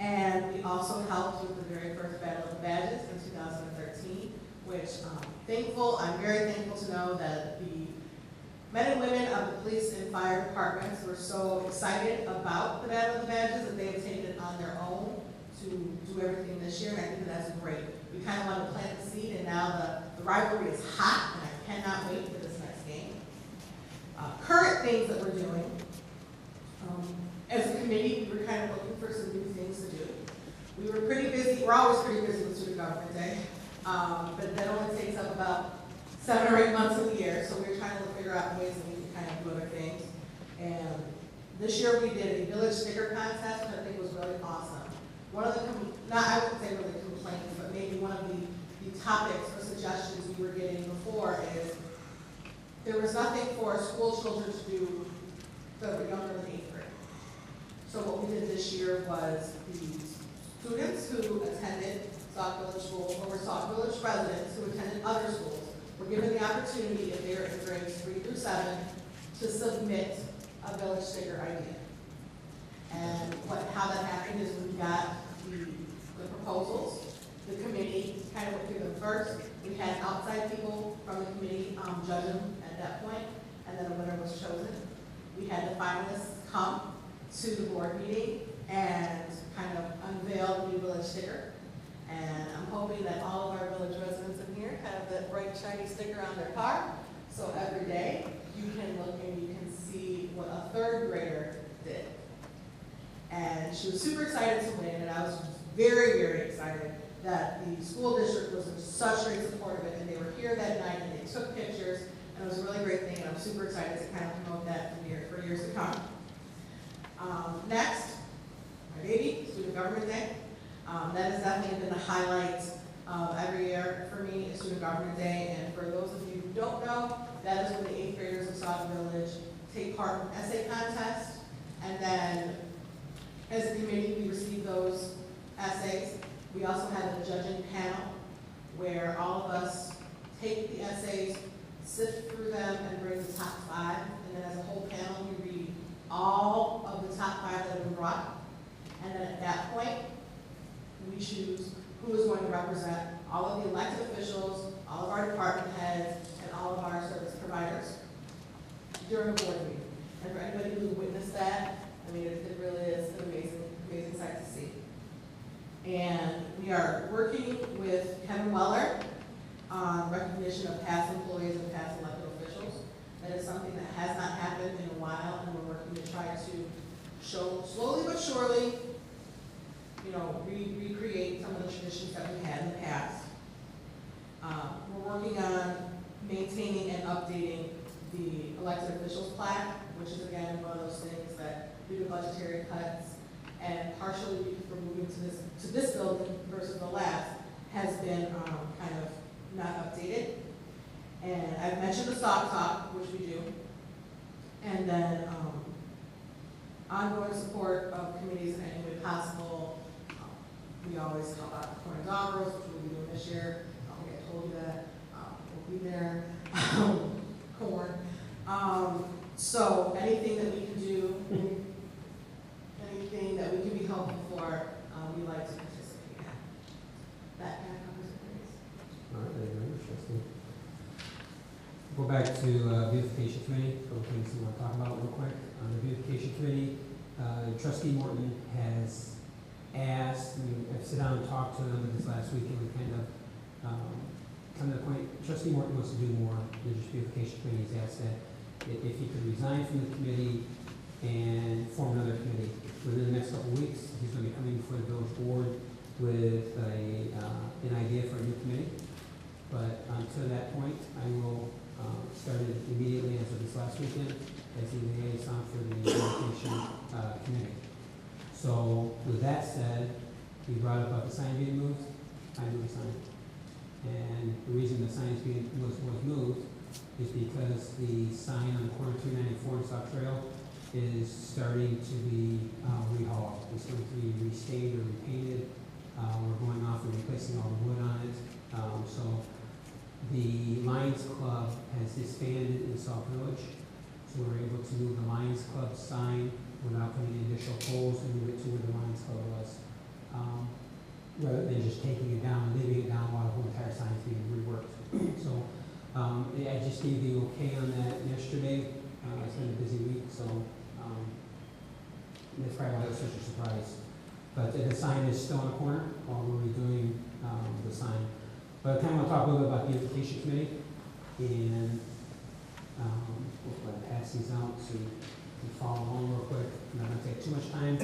And we also helped with the very first Battle of the Badges in 2013, which I'm very thankful to know that the men and women of the police and fire departments were so excited about the Battle of the Badges that they have taken it on their own to do everything this year, and I think that's great. We kind of want to plant the seed, and now the rivalry is hot, and I cannot wait for this next game. Current things that we're doing, as a committee, we were kind of looking for some new things to do. We were pretty busy, we're always pretty busy with Student Government Day, but that only takes up about 7 or 8 months of the year, so we were trying to figure out ways that we can kind of do other things. And this year we did a village sticker contest, which I think was really awesome. One of the, I wouldn't say really complaints, but maybe one of the topics or suggestions we were getting before is there was nothing for school children to do that were younger than 8th grade. So So what we did this year was the students who attended Sauk Village School, or were Sauk Village residents who attended other schools, were given the opportunity, if they were in grades 3 through 7, to submit a village sticker idea. And how that happened is we got the proposals, the committee kind of went through them first. We had outside people from the committee judge them at that point, and then a winner was chosen. We had the finalists come to the board meeting and kind of unveil the new village sticker. And I'm hoping that all of our village residents in here have that bright shiny sticker on their car. So every day you can look and you can see what a third grader did. And she was super excited to win, and I was very, very excited that the school district was in such great support of it, and they were here that night and they took pictures, and it was a really great thing, and I'm super excited to kind of promote that for years to come. Next, my baby, Student Government Day. That has definitely been the highlight of every year for me, is Student Government Day, and for those of you who don't know, that is when the 8th graders of Sauk Village take part in essay contest, and then as a committee, we receive those essays. We also have a judging panel where all of us take the essays, sift through them, and bring the top 5. And then as a whole panel, we read all of the top 5 that have been brought. And then at that point, we choose who is going to represent all of the elected officials, all of our department heads, and all of our service providers during a board meeting. And for anybody who witnessed that, I mean, it really is an amazing sight to see. And we are working with Kevin Weller on recognition of past employees and past elected officials. That is something that has not happened in a while, and we're working to try to show, slowly but surely, recreate some of the traditions that we had in the past. We're working on maintaining and updating the elected officials plaque, which is again one of those things that due to budgetary cuts and partially for moving to this building versus the last has been kind of not updated. And I've mentioned the Sauk Talk, which we do, and then ongoing support of committees in any way possible. We always help out the corn dog roast, which we'll be doing this year. I don't think I told you that. We'll be there. Corn. So anything that we can do, anything that we can be helpful for, we like to participate in. That kind of covers it, please. All right, very interesting. Go back to beautification committee, a couple things we want to talk about real quick. On the beautification committee, Trustee Morton has asked, I've sit down and talked to him this last week, and we kind of come to the point, Trustee Morton wants to do more than just beautification committee. He's asked that if he could resign from the committee and form another committee. Within the next couple of weeks, he's going to be coming before the village board with an idea for a new committee. But until that point, I will start it immediately as of this last weekend as the liaison for the beautification committee. So with that said, we brought up about the sign being moved. I moved the sign. And the reason the sign was moved is because the sign on the corner of 294 and Sauk Trail is starting to be rehauled. It's going to be restained or repainted. We're going off and replacing all the wood on it. So the Lions Club has disbanded in Sauk Village. So we're able to move the Lions Club sign without putting additional poles and move it to where the Lions Club was. Rather than just taking it down and leaving it down while the whole entire sign is being reworked. So I just gave the okay on that yesterday. It's been a busy week, so that's probably why it was such a surprise. But the sign is still in the corner while we're redoing the sign. But I kind of want to talk a little bit about the beautification committee, and we'll pass these out so you can follow along real quick. I'm not going to take too much time.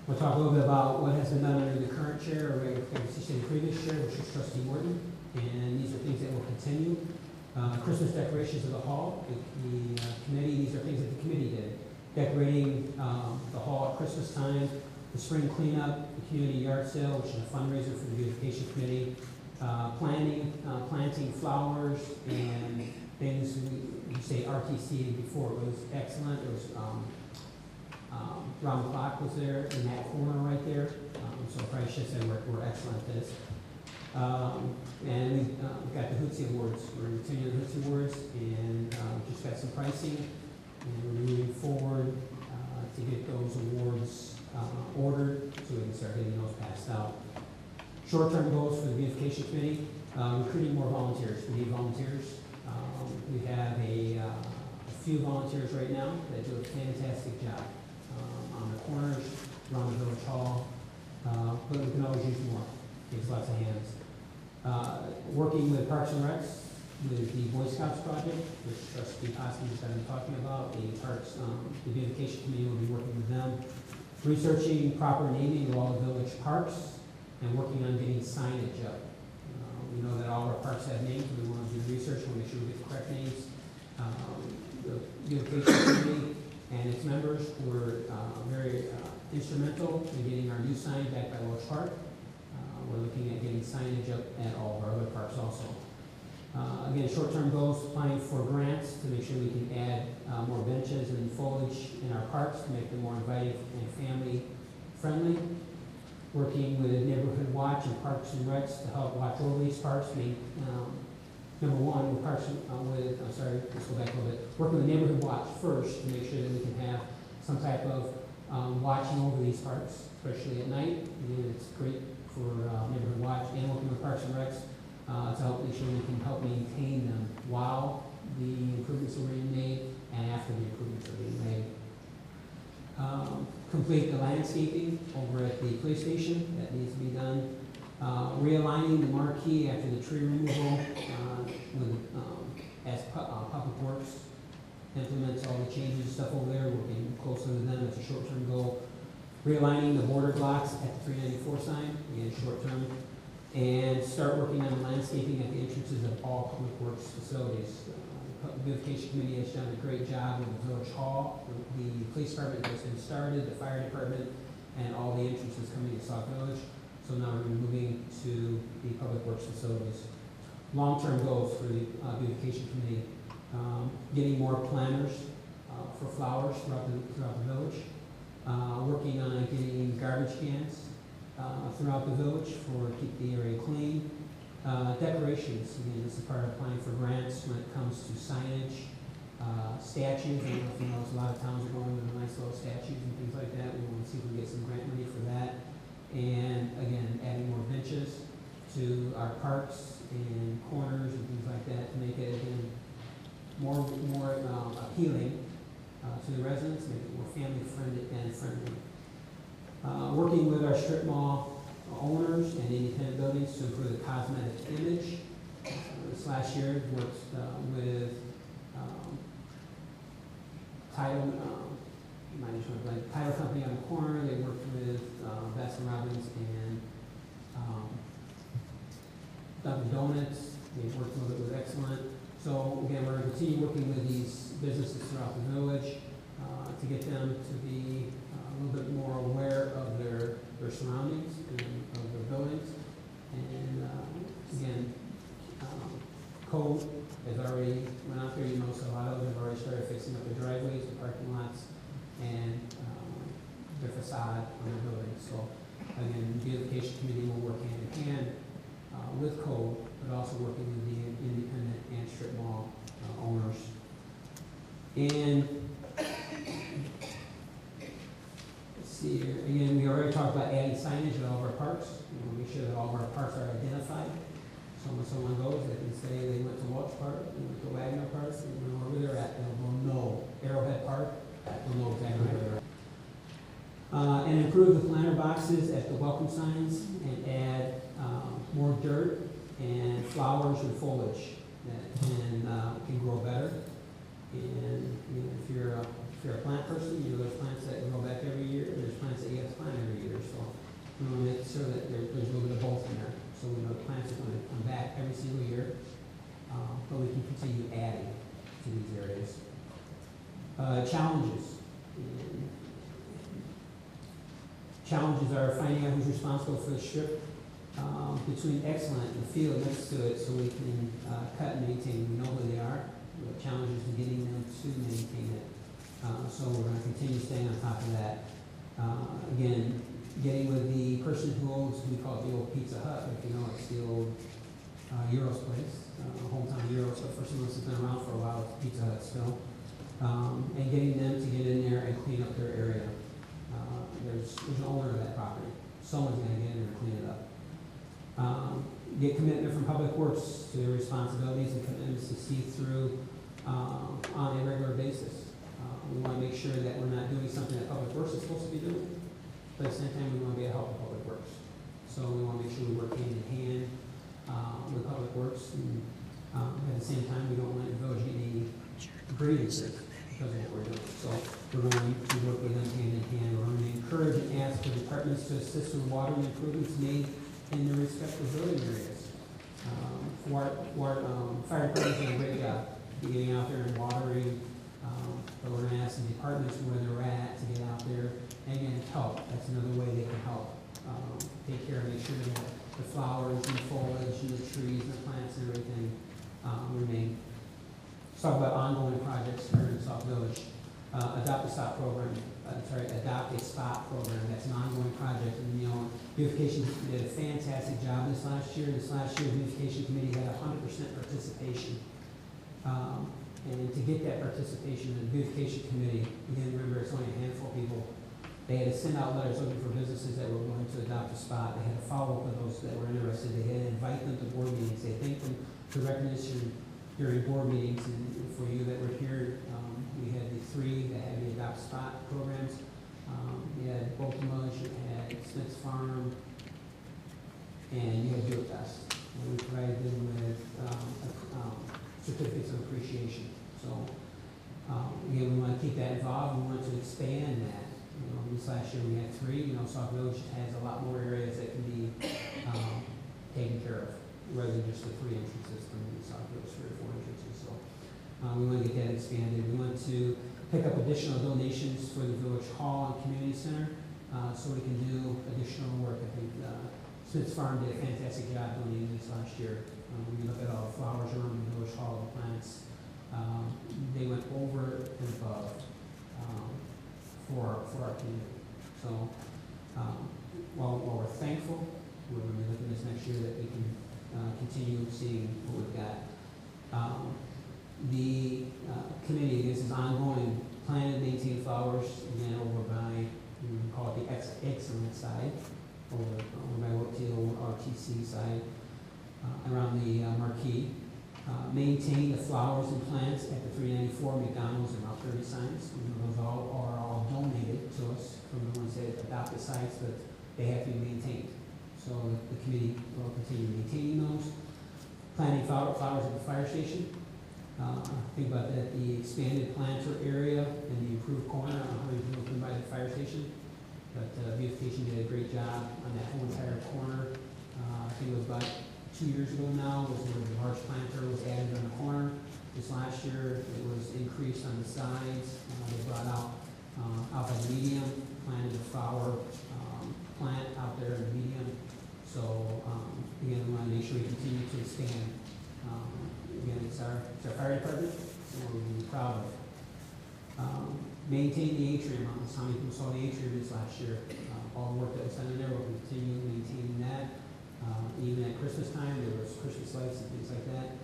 We'll talk a little bit about what has been done under the current chair, or the previous chair, which is Trustee Morton, and these are things that will continue. Christmas decorations of the hall, the committee, these are things that the committee did. Decorating the hall at Christmas time, the spring cleanup, the community yard sale, which is a fundraiser for the beautification committee, planting flowers and things. You say RTC before, it was excellent. It was Round the Clock was there in that corner right there. So Price should say we're excellent at this. And we got the Hootsie Awards. We're continuing the Hootsie Awards and just got some pricing. And we're moving forward to get those awards ordered so we can start getting those passed out. Short-term goals for the beautification committee, recruiting more volunteers. We need volunteers. We have a few volunteers right now that do a fantastic job on the corners, around the village hall, but we can always use more. Takes lots of hands. Working with Parks and Recs, with the Boy Scouts project, which Trustee Hoskins has been talking about, the beautification committee will be working with them, researching proper naming of all the village parks, and working on getting signage up. We know that all our parks have names, we want to do research, we want to make sure we get the correct names. The beautification committee and its members were very instrumental in getting our new sign back by Loach Park. We're looking at getting signage up at all of our other parks also. Again, short-term goals, applying for grants to make sure we can add more benches and foliage in our parks to make them more inviting and family-friendly. Working with Neighborhood Watch and Parks and Recs to help watch over these parks. Number one, with let's go back a little bit. Working with Neighborhood Watch first to make sure that we can have some type of watching over these parks, especially at night. And it's great for Neighborhood Watch, and working with Parks and Recs to help make sure we can help maintain them while the improvements are being made and after the improvements are being made. Complete the landscaping over at the police station, that needs to be done. Realigning the marquee after the tree removal as Public Works implements all the changes, stuff over there, working closely with them, it's a short-term goal. Realigning the border blocks at the 394 sign, again, short-term. And start working on the landscaping at the entrances of all Public Works facilities. The beautification committee has done a great job with the village hall. The police department has been started, the fire department, and all the entrances coming to Sauk Village. So now we're moving to the Public Works facilities. Long-term goals for the beautification committee, getting more planters for flowers throughout the village. Working on getting garbage cans throughout the village for keep the area clean. Decorations, again, this is part of applying for grants when it comes to signage, statues. I don't know if you know, a lot of towns are going with nice little statues and things like that. We want to see if we can get some grant money for that. And again, adding more benches to our parks and corners and things like that to make it again more appealing to the residents, make it more family friendly. Working with our strip mall owners and independent buildings to improve the cosmetic image. This last year, worked with Title Company on the corner. They worked with Baskin Robbins and Dunkin' Donuts. They worked with Excellent. So again, we're going to continue working with these businesses throughout the village to get them to be a little bit more aware of their surroundings and of their buildings. And again, code has already went out there. You know, so a lot of them have already started fixing up the driveways, the parking lots, and the facade on the buildings. So again, the beautification committee will work hand in hand with code, but also working with the independent and strip mall owners. And let's see here. Again, we already talked about adding signage at all of our parks. We want to make sure that all of our parks are identified. So when someone goes, they can say they went to Loach Park, they went to Wagner Park, and they know where they're at. They'll know Arrowhead Park, they'll know exactly where they're at. And improve the planter boxes at the welcome signs and add more dirt and flowers and foliage that can grow better. And you know, if you're a plant person, you know there's plants that grow back every year, and there's plants that you have to plant every year. So we want to make sure that there's a little bit of both in there. So we know the plants are going to come back every single year, but we can continue adding to these areas. Challenges. Challenges are finding out who's responsible for the strip between Excellent and the field next to it, so we can cut and maintain. We know who they are. The challenge is getting them to maintain it. So we're gonna continue staying on top of that. Again, getting with the person who owns, we call it the old Pizza Hut, if you know, it's the old Euros place, hometown Euros, so for someone that's been around for a while, it's Pizza Hut still. And getting them to get in there and clean up their area. There's an owner of that property. Someone's gonna get in there and clean it up. Get commitment from Public Works to their responsibilities and commitments to see through on a regular basis. We wanna make sure that we're not doing something that Public Works is supposed to be doing, but at the same time, we wanna be a help to Public Works. So we wanna make sure we work hand in hand with Public Works, and at the same time, we don't want the village to get any grievances because of what we're doing. So we're going to work with them hand in hand. We're going to encourage and ask the departments to assist with water improvements made in their respective building areas. Fire department's doing a great job getting out there and watering, but we're going to ask the departments where they're at to get out there and again, help. That's another way they can help. Take care, make sure that the flowers and foliage and the trees and the plants and everything remain. Let's talk about ongoing projects here in Sauk Village. Adopt a Spot program. Adopt a Spot program. That's an ongoing project. And you know, beautification did a fantastic job this last year. This last year, the beautification committee had 100% participation. And to get that participation in the beautification committee, again, remember it's only a handful of people. They had to send out letters looking for businesses that were going to adopt a spot. They had to follow up with those that were interested. They had to invite them to board meetings. They thanked them for recognition during board meetings. And for you that were here, we had the three that had the adopt spot programs. You had Baltimore, you had Smith's Farm, and you had Do It Best. And we provided them with certificates of appreciation. So again, we want to keep that involved. We want to expand that. You know, this last year we had three. You know, Sauk Village has a lot more areas that can be taken care of, rather than just the three entrances from the Sauk Village, 3 or 4 entrances. So we want to get that expanded. We want to pick up additional donations for the Village Hall and Community Center, so we can do additional work. I think Smith's Farm did a fantastic job donating this last year. When you look at all the flowers around the Village Hall, the plants, they went over and above for our community. So while we're thankful, we're going to be looking at this next year that we can continue seeing what we've got. The committee, this is ongoing, plan and maintain flowers, again, over by, we call it the excellent side, over by Woodtail RTC side, around the marquee. Maintain the flowers and plants at the 394 McDonald's and Route 30 signs. Those are all donated to us from the ones that adopted sites, but they have to be maintained. So the committee will continue maintaining those. Planting flowers at the fire station. Think about that, the expanded planter area and the improved corner. I don't know how many people come by the fire station, but beautification did a great job on that whole entire corner. I think it was about 2 years ago now, was where the large planter was added on the corner. This last year, it was increased on the sides. They brought out by the medium, planted a flower plant out there in the medium. So again, we want to make sure we continue to expand. Again, it's our fire department, and we're really proud of. Maintain the atrium. How many people saw the atrium this last year? All the work that was done in there, we'll continue maintaining that. Even at Christmas time, there was Christmas lights and things like that.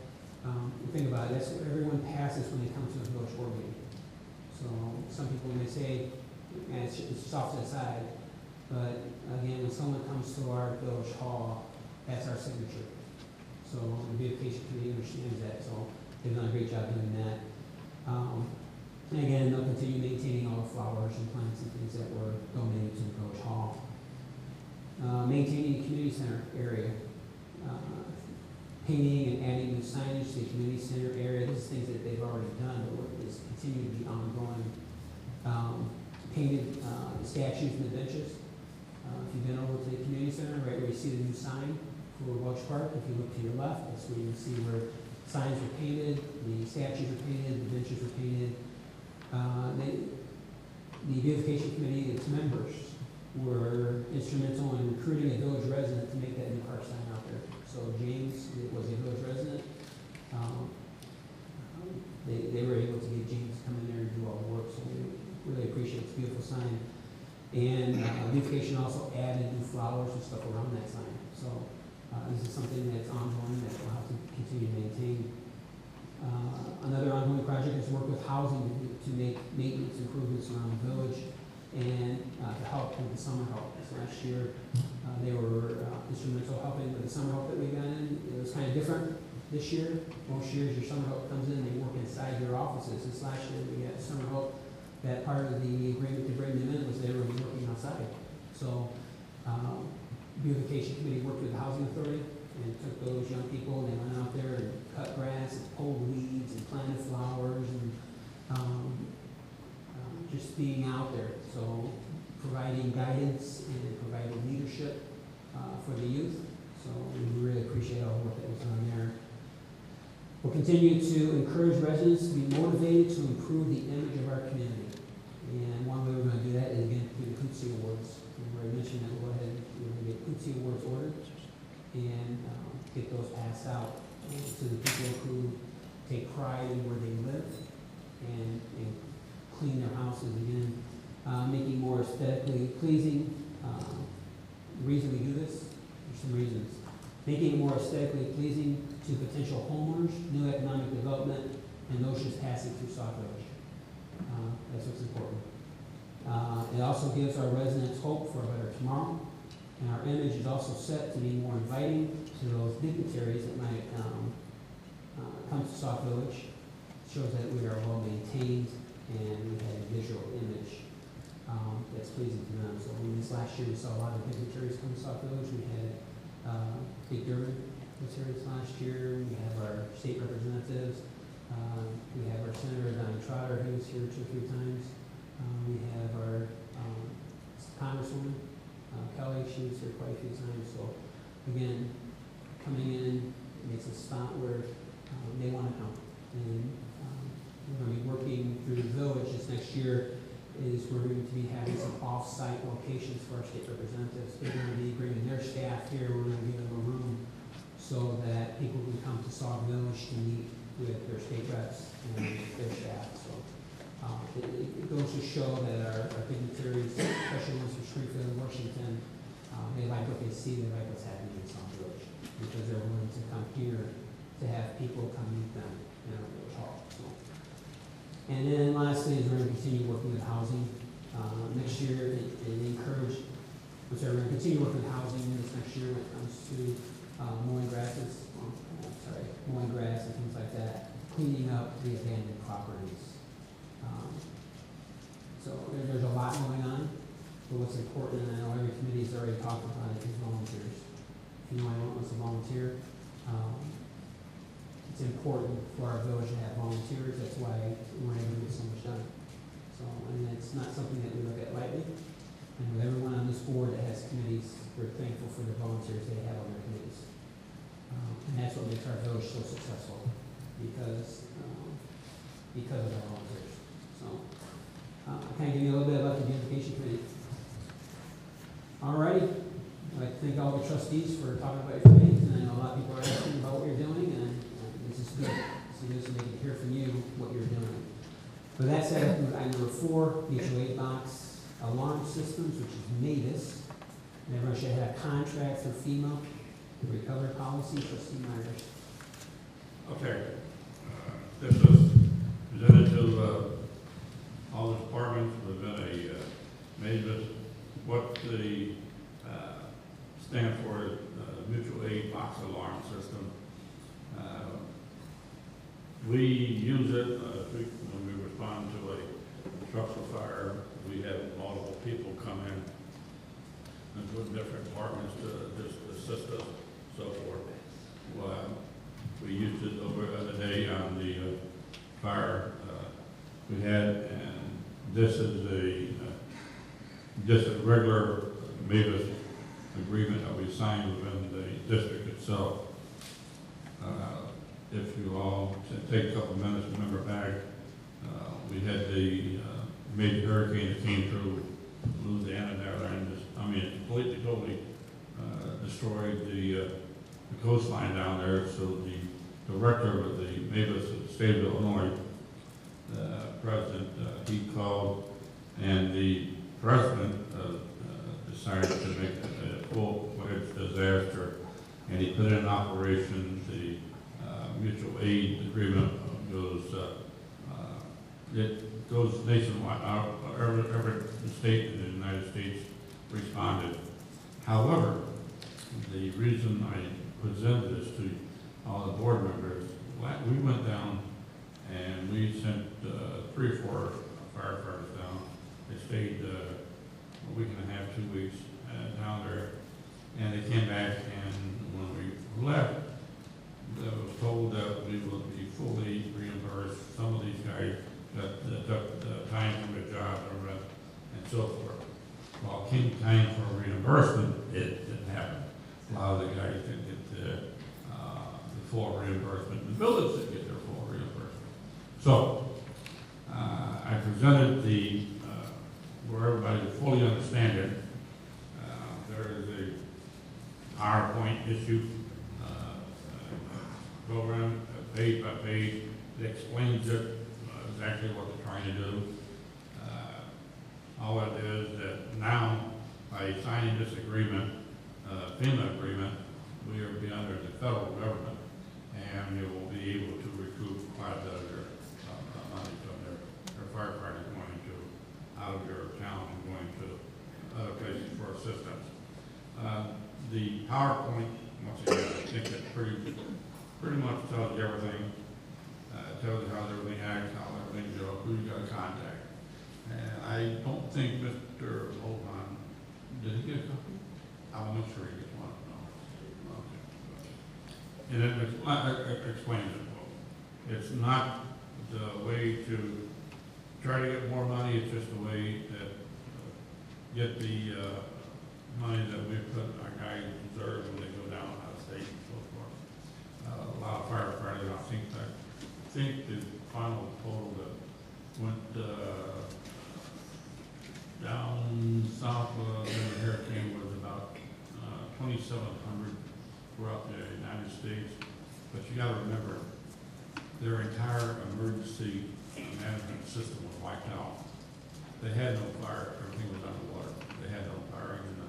Think about it, that's what everyone passes when they come to a village board meeting. So some people may say, man, it's just off to the side. But again, when someone comes to our village hall, that's our signature. So the beautification committee understands that, so they've done a great job doing that. And again, they'll continue maintaining all the flowers and plants and things that were donated to the village hall. Maintaining the community center area. Painting and adding new signage to the community center area. This is things that they've already done, but is continue to be ongoing. Painted statues and the benches. If you've been over to the community center, right where you see the new sign for Welch Park, if you look to your left, that's where you see where signs were painted, the statues were painted, the benches were painted. The beautification committee, its members, were instrumental in recruiting a village resident to make that new park sign out there. So James was a village resident. They were able to get James to come in there and do all the work. So Beautification also added new flowers and stuff around that sign. So this is something that's ongoing that we'll have to continue to maintain. Another ongoing project is work with housing to make maintenance improvements around the village and to help with the summer help. This last year, they were instrumental helping with the summer help that we got in. It was kind of different this year. Most years your summer help comes in, they work inside your offices. This last year we had summer help that part of the agreement to bring them in was they were working outside. So beautification committee worked with the housing authority and took those young people and they went out there and cut grass and pulled weeds and planted flowers and just being out there. So providing guidance and providing leadership for the youth. So we really appreciate all the work that was done there. We'll continue to encourage residents to be motivated to improve the image of our community. And one way we're going to do that is again through the Cootsie Awards. And I mentioned that we'll go ahead and we're going to get Cootsie Awards ordered and get those passed out to the people who take pride in where they live and clean their houses again, making more aesthetically pleasing. The reason we do this, there's some reasons. Making it more aesthetically pleasing to potential homeowners, new economic development, and those just passing through Sauk Village. That's what's important. It also gives our residents hope for a better tomorrow, and our image is also set to be more inviting to those dignitaries that might come to Sauk Village. It shows that we are well maintained and we have a visual image that's pleasing to them. So in this last year, we saw a lot of dignitaries come to Sauk Village. We had Big Durban was here this last year. We have our state representatives. We have our Senator Don Trotter, who was here 2 or 3 times. We have our Congresswoman Kelly. She was here quite a few times. So again, coming in makes a spot where they want to come. And we're going to be working through the village this next year. We're going to be having some off-site locations for our state representatives. They're going to be bringing their staff here. We're going to give them a room so that people can come to Sauk Village to meet with their state reps and their staff. So it goes to show that our dignitaries, especially ones from Springfield and Washington, they like what they see, they like what's happening in Sauk Village because they're willing to come here to have people come meet them in our village hall. So. And then lastly is we're going to continue working with housing. Next year, we're going to continue working with housing this next year when it comes to mowing grass and things like that, cleaning up the abandoned properties. So there's a lot going on, but what's important, and I know every committee's already talked about it, is volunteers. If you know anyone wants to volunteer, it's important for our village to have volunteers. That's why we're able to get so much done. So, and it's not something that we look at lightly. And with everyone on this board that has committees, we're thankful for the volunteers they have on their committees. And that's what makes our village so successful, because of our volunteers. So, I kind of give you a little bit about the beautification committee. Alrighty. I'd like to thank all the trustees for talking about your committees, and I know a lot of people are asking about what you're doing, and this is good. So this will make it hear from you what you're doing. With that said, item number 4, mutual aid box alarm systems, which is MAVIS. And everyone should have a contract for FEMA, the recovery policy. Trustee Myers. Okay. This is presented to all the departments within a MAVIS. What the stand for is mutual aid box alarm system. We use it when we respond to a structural fire. We have multiple people come in and with different departments to just assist us, so forth. Well, we used it over the other day on the fire we had, and this is just a regular MAVIS agreement that we signed within the district itself. If you all take a couple minutes to remember back, we had the major hurricane that came through Louisiana there, and it completely, totally destroyed the coastline down there. So the director of the MAVIS of the state of Illinois, president, he called, and the president of decided to make a full-fledged disaster, and he put in operation the mutual aid agreement. It goes nationwide. Every state in the United States responded. However, the reason I presented this to all the board members, we went down and we sent 3 or 4 firefighters down. They stayed a week and a half, 2 weeks down there, and they came back, and when we left, I was told that we would be fully reimbursed. Some of these guys took time from their job and so forth. While came time for reimbursement, it didn't happen. A lot of the guys didn't get the full reimbursement. The village didn't get their full reimbursement. So I presented where everybody would fully understand it. There is a PowerPoint issue program, page by page, that explains it, exactly what they're trying to do. All it is that now, by signing this agreement, FEMA agreement, we will be under the federal government, and we will be able to recoup quite a bit of their money from their firefighters going out of their town and going to other places for assistance. The PowerPoint, once again, I think it pretty much tells you everything. Tells you how everything acts, how everything goes, who you got to contact. And I don't think Mr. Lohan, did he get a copy? I'll make sure he gets one. No. Okay. And it explains it well. It's not the way to try to get more money, it's just a way that get the money that we put our guys deserve when they go down out of state and so forth. A lot of firefighters, I think the final total that went down south of the hurricane was about 2,700 throughout the United States. But you got to remember, their entire emergency management system was wiped out. They had no fire, everything was underwater. They had no fire, and the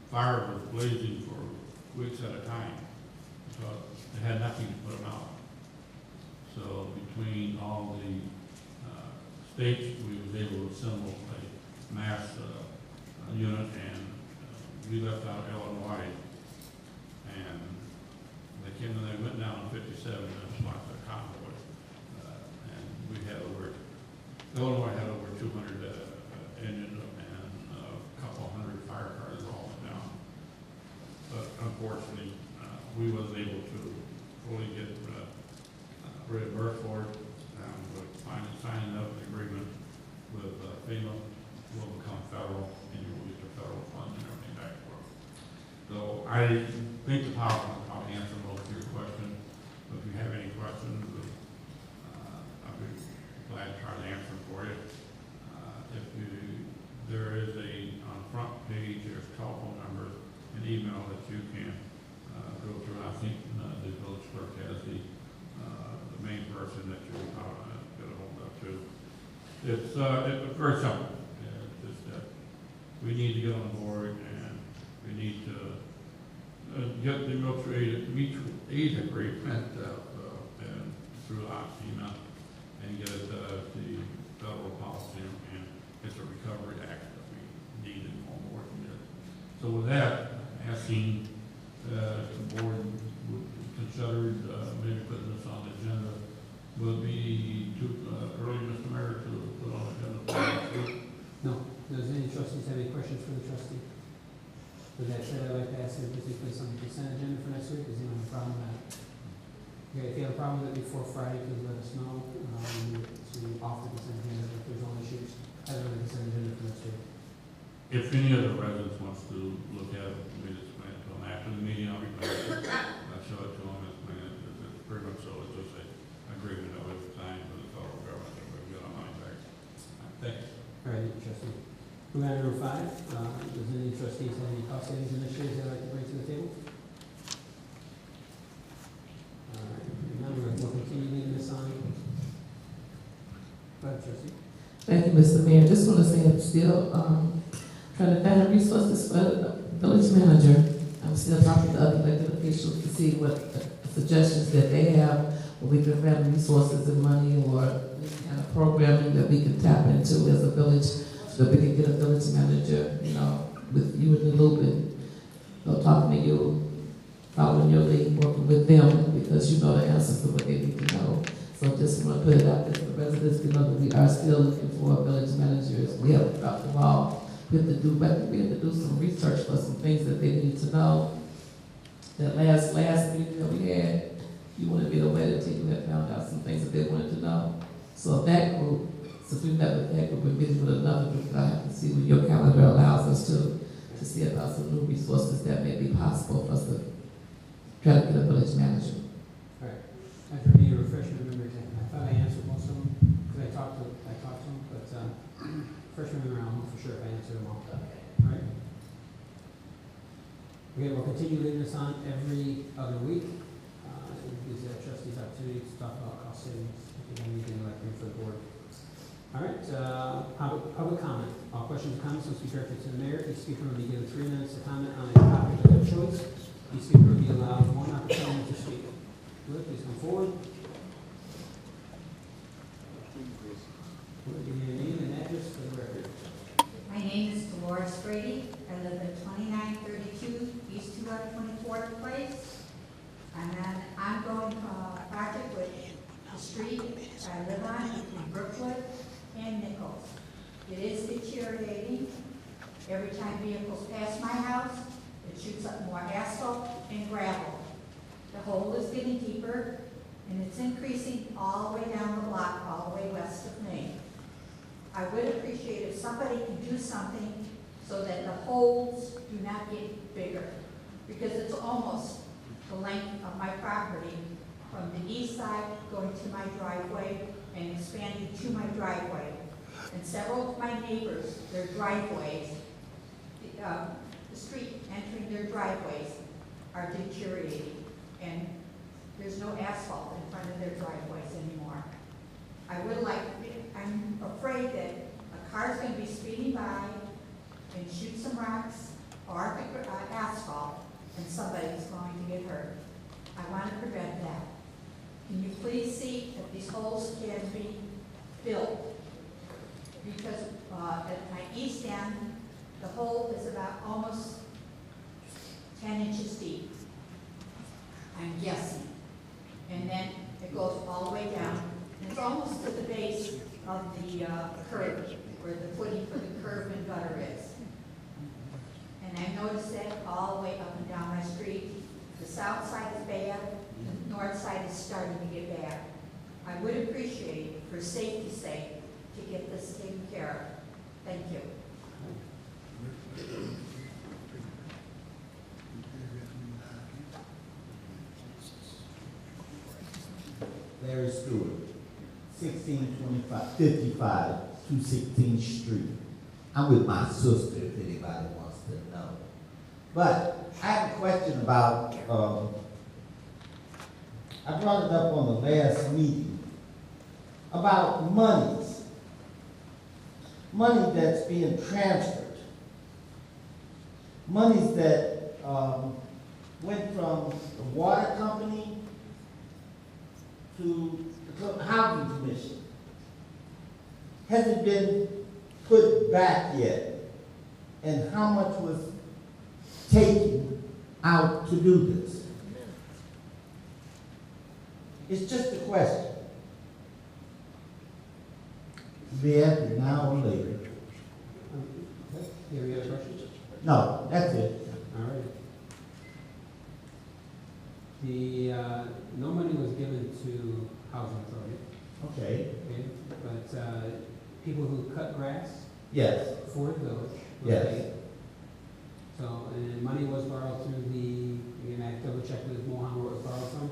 fire was blazing for weeks at a time. So they had nothing to put them out. So between all the states, we was able to assemble a mass unit, and we left out Illinois, and they came and they went down on 57 and blocked their convoy, and we had Illinois had over 200 engines and a couple hundred fire cars all went down. But unfortunately, we wasn't able to fully get reimbursed for it. But finally signing up an agreement with FEMA will become federal, and you will get your federal funds and everything back for it. So I think the PowerPoint will probably answer most of your questions. But if you have any questions, I'll be glad to try to answer them for you. There is on the front page, there's telephone numbers and email that you can go through. I think the village clerk has the main person that you get a hold of too. It's very simple. It's just that we need to get on board, and we need to get the mutual aid agreement and through FEMA and get it the federal policy, and it's a recovery act that we need in all board. So with that, asking the board would consider maybe putting this on the agenda. Will it be too early, Mr. Mayor, to put on the agenda for next week? No. Does any trustees have any questions for the trustee? With that said, I'd like to ask if this is placed on the consent agenda for next week. Does anyone have a problem with that? Okay, if you have a problem with it before Friday, please let us know. To off the consent agenda if there's no issues. Have it on the consent agenda for next week. If any of the residents wants to look at it, we just explain it to them after the meeting. I'll be glad to show it to them and explain it. It's pretty much so. It's just an agreement that was signed with the federal government that we've got our money back. Thank you. All right, thank you, trustee. Moving on to number 5. Does any trustees have any cost savings initiatives they'd like to bring to the table? All right, now we'll continue leading this on. Go ahead, trustee. Thank you, Mr. Mayor. Just want to say I'm still trying to find resources for the village manager. I'm still talking to other elected officials to see what suggestions that they have, where we can find resources and money or any kind of programming that we can tap into as a village, so that we can get a village manager, you know, with you in the loop and, you know, talking to you, following your lead, working with them, because you know the answers to what they need to know. So just want to put it out there for the residents to know that we are still looking for village managers. We haven't dropped the ball. We have to do some research for some things that they need to know. That last meeting that we had, you wanted me to wait until you had found out some things that they wanted to know. So that group, since we met with that group, we're meeting with another group, I have to see when your calendar allows us to see about some new resources that may be possible for us to try to get a village manager. All right. And for me, a refreshment memory, I thought I answered most of them, because I talked to them, but refreshment memory, I'll know for sure if I answered them all. All right? Okay, we'll continue leading this on every other week. It gives the trustees opportunity to talk about cost savings, if you have anything like bring for the board. All right, public comment. All questions or comments must be directed to the mayor. Each speaker will be given 3 minutes to comment on a topic of their choice. Each speaker will be allowed 1 opportunity to speak. Will, please come forward. Will, give me your name and address for the record. My name is Dolores Brady. I live at 2932 East 224th Place. I'm on an ongoing project with the street I live on between Brookwood and Nichols. It is deteriorating. Every time vehicles pass my house, it shoots up more asphalt and gravel. The hole is getting deeper, and it's increasing all the way down the block, all the way west of Main. I would appreciate if somebody could do something so that the holes do not get bigger, because it's almost the length of my property from the east side going to my driveway and expanding to my driveway. And several of my neighbors, their driveways, the street entering their driveways are deteriorating, and there's no asphalt in front of their driveways anymore. I'm afraid that a car's going to be speeding by and shoot some rocks or asphalt, and somebody's going to get hurt. I want to prevent that. Can you please see if these holes can be filled? Because at my east end, the hole is about almost 10 inches deep, I'm guessing. And then it goes all the way down. And it's almost to the base of the curb, where the footing for the curb and gutter is. And I noticed that all the way up and down my street. The south side is bad, the north side is starting to get bad. I would appreciate, for safety's sake, to get this taken care of. Thank you. Larry Stewart, 55 216th Street. I'm with my sister, if anybody wants to know. But I have a question about, I brought it up on the last meeting, about monies. Money that's being transferred. Monies that went from the water company to the housing commission. Hasn't been put back yet. And how much was taken out to do this? It's just a question. Be answered now or later. Any other questions? No, that's it. All right. The, no money was given to housing authority, Okay. okay? But, people who cut grass Yes. for the village was Yes. paid. So, and money was borrowed through the, again, I double checked with Mohan where it was borrowed from,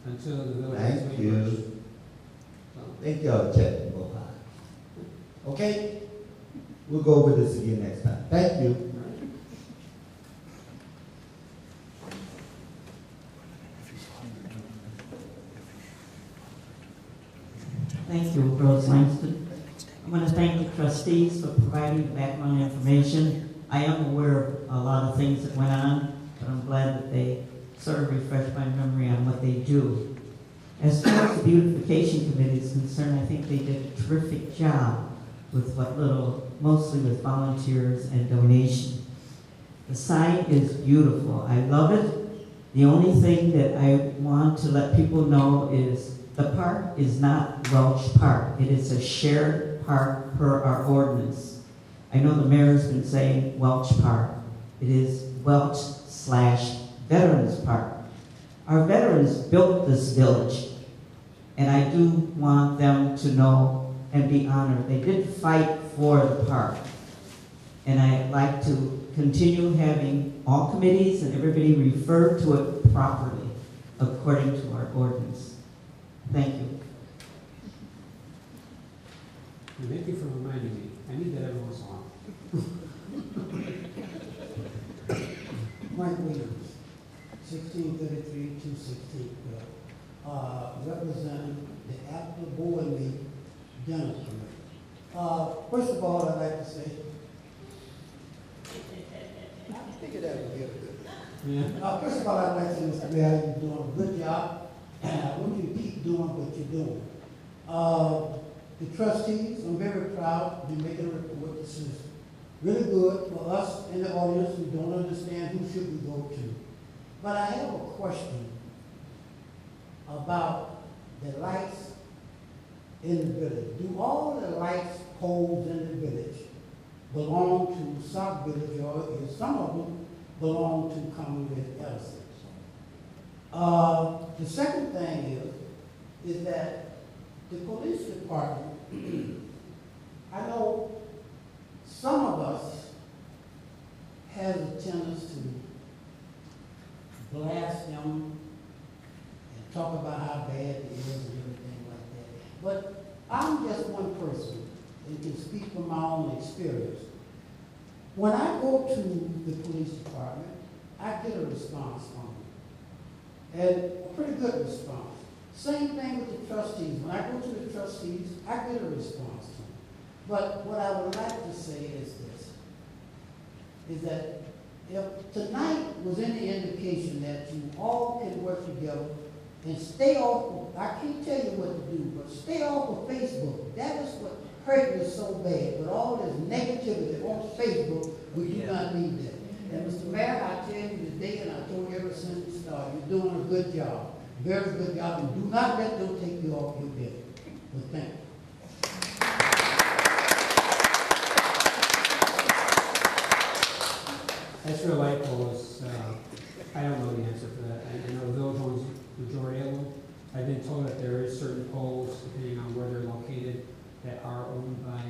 until the village was Thank reimbursed. you. So, Thank y'all checking both sides. Okay? We'll go over this again next time. Thank you. all right. Thank you, Rose Langston. I want to thank the trustees for providing the background information I am aware of a lot of things that went on, but I'm glad that they sort of refreshed my memory on what they do. As far as the beautification committee is concerned, I think they did a terrific job with what little, mostly with volunteers and donation. The sign is beautiful. I love it. The only thing that I want to let people know is the park is not Welch Park. It is a shared park per our ordinance. I know the mayor's been saying Welch Park. It is Welch/Veterans Park. Our veterans built this village, and I do want them to know and be honored. They did fight for the park, and I'd like to continue having all committees and everybody refer to it properly according to our ordinance. Thank you. And thank you for reminding me. I need that every once in a while. Mike Williams, 1633 216, representing the Apple Board Meeting General Committee. First of all, I'd like to say, first of all, I'd like to say, Mr. Mayor, you're doing a good job, and I want you to keep doing what you're doing. The trustees, I'm very proud to be making a report. This is really good for us in the audience who don't understand who should we go to. But I have a question about the lights in the village. Do all the lights poles in the village belong to Sauk Village, or is some of them belong to Commonwealth Edison? The second thing is that the police department, I know some of us have a tendency to blast them and talk about how bad it is and everything like that. But I'm just one person and can speak from my own experience. When I go to the police department, I get a response from them, and a pretty good response. Same thing with the trustees. When I go to the trustees, I get a response from them. But what I would like to say is this, is that if tonight was any indication that you all can work together and stay off, I can't tell you what to do, but stay off of Facebook. That is what hurt me so bad. With all this negativity on Facebook, we do not need that. And Mr. Mayor, I tell you today, and I told you ever since we started, you're doing a good job. Very good job, and do not let them take you off your bed. But thank you. As for the light poles, I don't know the answer for that. I know the village owns the majority of them. I've been told that there is certain poles, depending on where they're located, that are owned by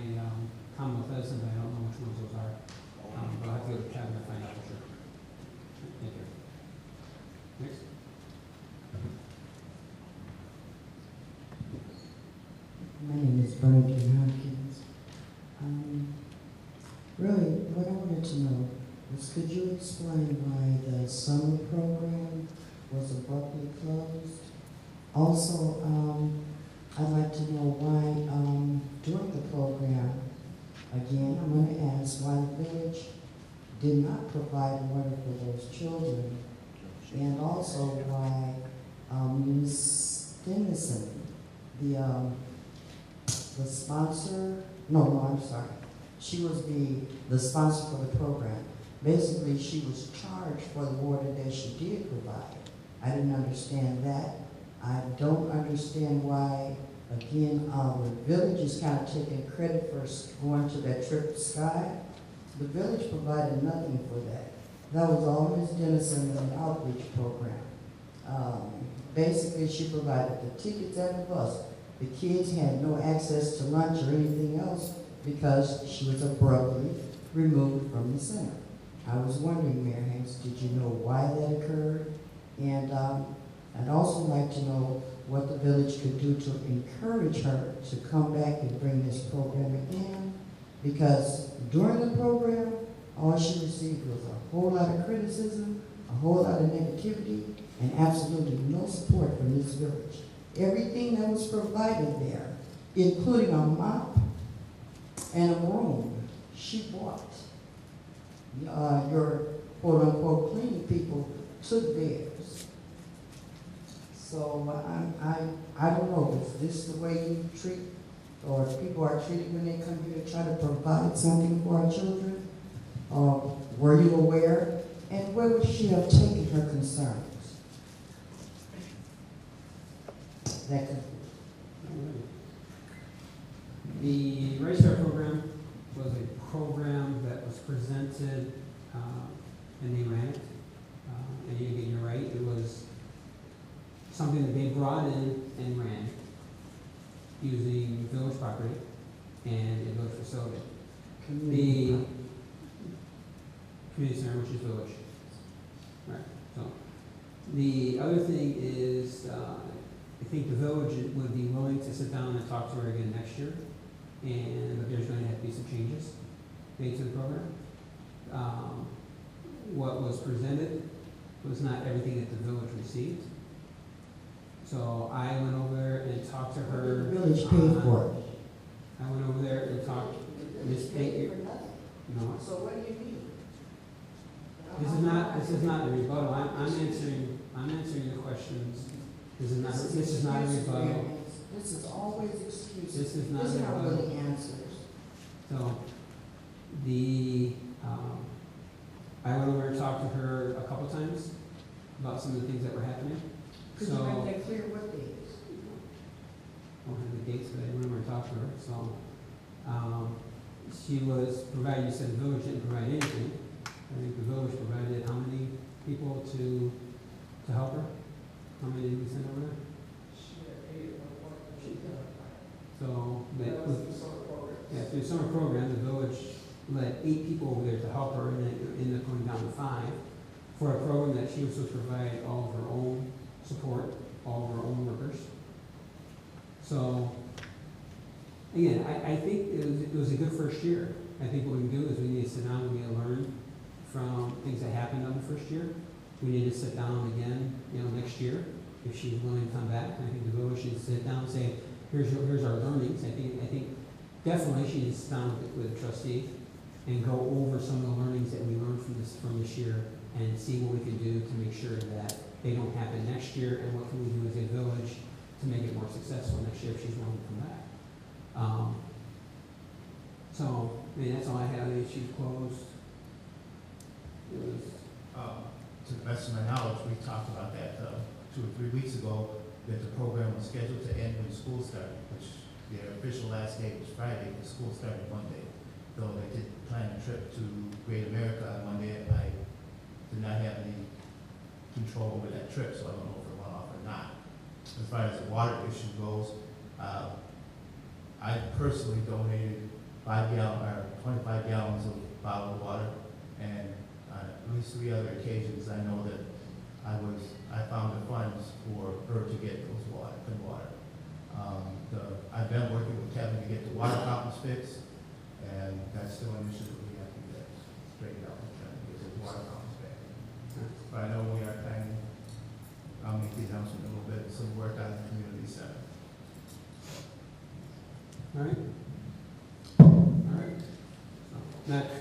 Commonwealth Edison, but I don't know which ones those are. But I'll have to go to the cabinet and find out for sure. Thank you. Next. My name is Bernadine Hopkins. Really, what I wanted to know was, could you explain why the summer program was abruptly closed? Also, I'd like to know why, during the program, again, I'm going to ask why the village did not provide water for those children, and also why Ms. Dennison, the sponsor, no, I'm sorry. She was the sponsor for the program. Basically, she was charged for the water that she did provide. I didn't understand that. I don't understand why, again, our village is kind of taking credit for going to that trip to Sky. The village provided nothing for that. That was all Ms. Dennison in the outreach program. Basically, she provided the tickets and the bus. The kids had no access to lunch or anything else because she was abruptly removed from the center. I was wondering, Mayor Hanks, did you know why that occurred? And I'd also like to know what the village could do to encourage her to come back and bring this program again, because during the program, all she received was a whole lot of criticism, a whole lot of negativity, and absolutely no support from this village. Everything that was provided there, including a mop and a broom, she bought. your quote-unquote cleaning people took theirs. So I don't know, is this the way you treat, or people are treated when they come here to try to provide something for our children? Were you aware? And where would she have taken her concerns? That could The Race Fair program was a program that was presented, and they ran it. And again, you're right, it was something that they brought in and ran using village property and a village facility. The community center, which is village. Right, so. The other thing is, I think the village would be willing to sit down and talk to her again next year, but there's going to have to be some changes made to the program. What was presented was not everything that the village received. So I went over there and talked to her. the village paid for it. I went over there and talked. This Paid for nothing. No, So what do you mean? this is not a rebuttal. I'm answering the questions. This is not a rebuttal. This is always excuses. This is not These a are rebuttal. really answers. So, I went over and talked to her a couple times about some of the things that were happening. Could So, you make that clear what days? I don't have the dates, but I went over and talked to her. So, she was provided. You said the village didn't provide anything. I think the village provided how many people to help her? How many did we send over there? So, through the summer program, the village let 8 people over there to help her, and then it ended up going down to 5 for a program that she was supposed to provide all of her own support, all of her own workers. So, again, I think it was a good first year. I think what we can do is we need to sit down and we need to learn from things that happened on the first year. We need to sit down again, next year, if she's willing to come back. I think the village should sit down and say, here's our learnings. I think definitely she needs to sit down with the trustee and go over some of the learnings that we learned from this year and see what we can do to make sure that they don't happen next year, and what can we do as a village to make it more successful next year if she's willing to come back. So, that's all I have. The issue's closed. It was, To the best of my knowledge, we talked about that 2 or 3 weeks ago, that the program was scheduled to end when school started, which their official last date was Friday, but school started Monday. Though they did plan a trip to Great America on Monday, I did not have any control over that trip, so I don't know if it went off or not. As far as the water issue goes, I personally donated 25 gallons of bottled water, and on at least 3 other occasions, I know that I found the funds for her to get those good water. I've been working with Kevin to get the water fountains fixed, and that's still an issue that we have to get straightened out, trying to get those water fountains back. But I know we are planning, I'll make the announcement a little bit, some work on the community center. all right. All right. So, next.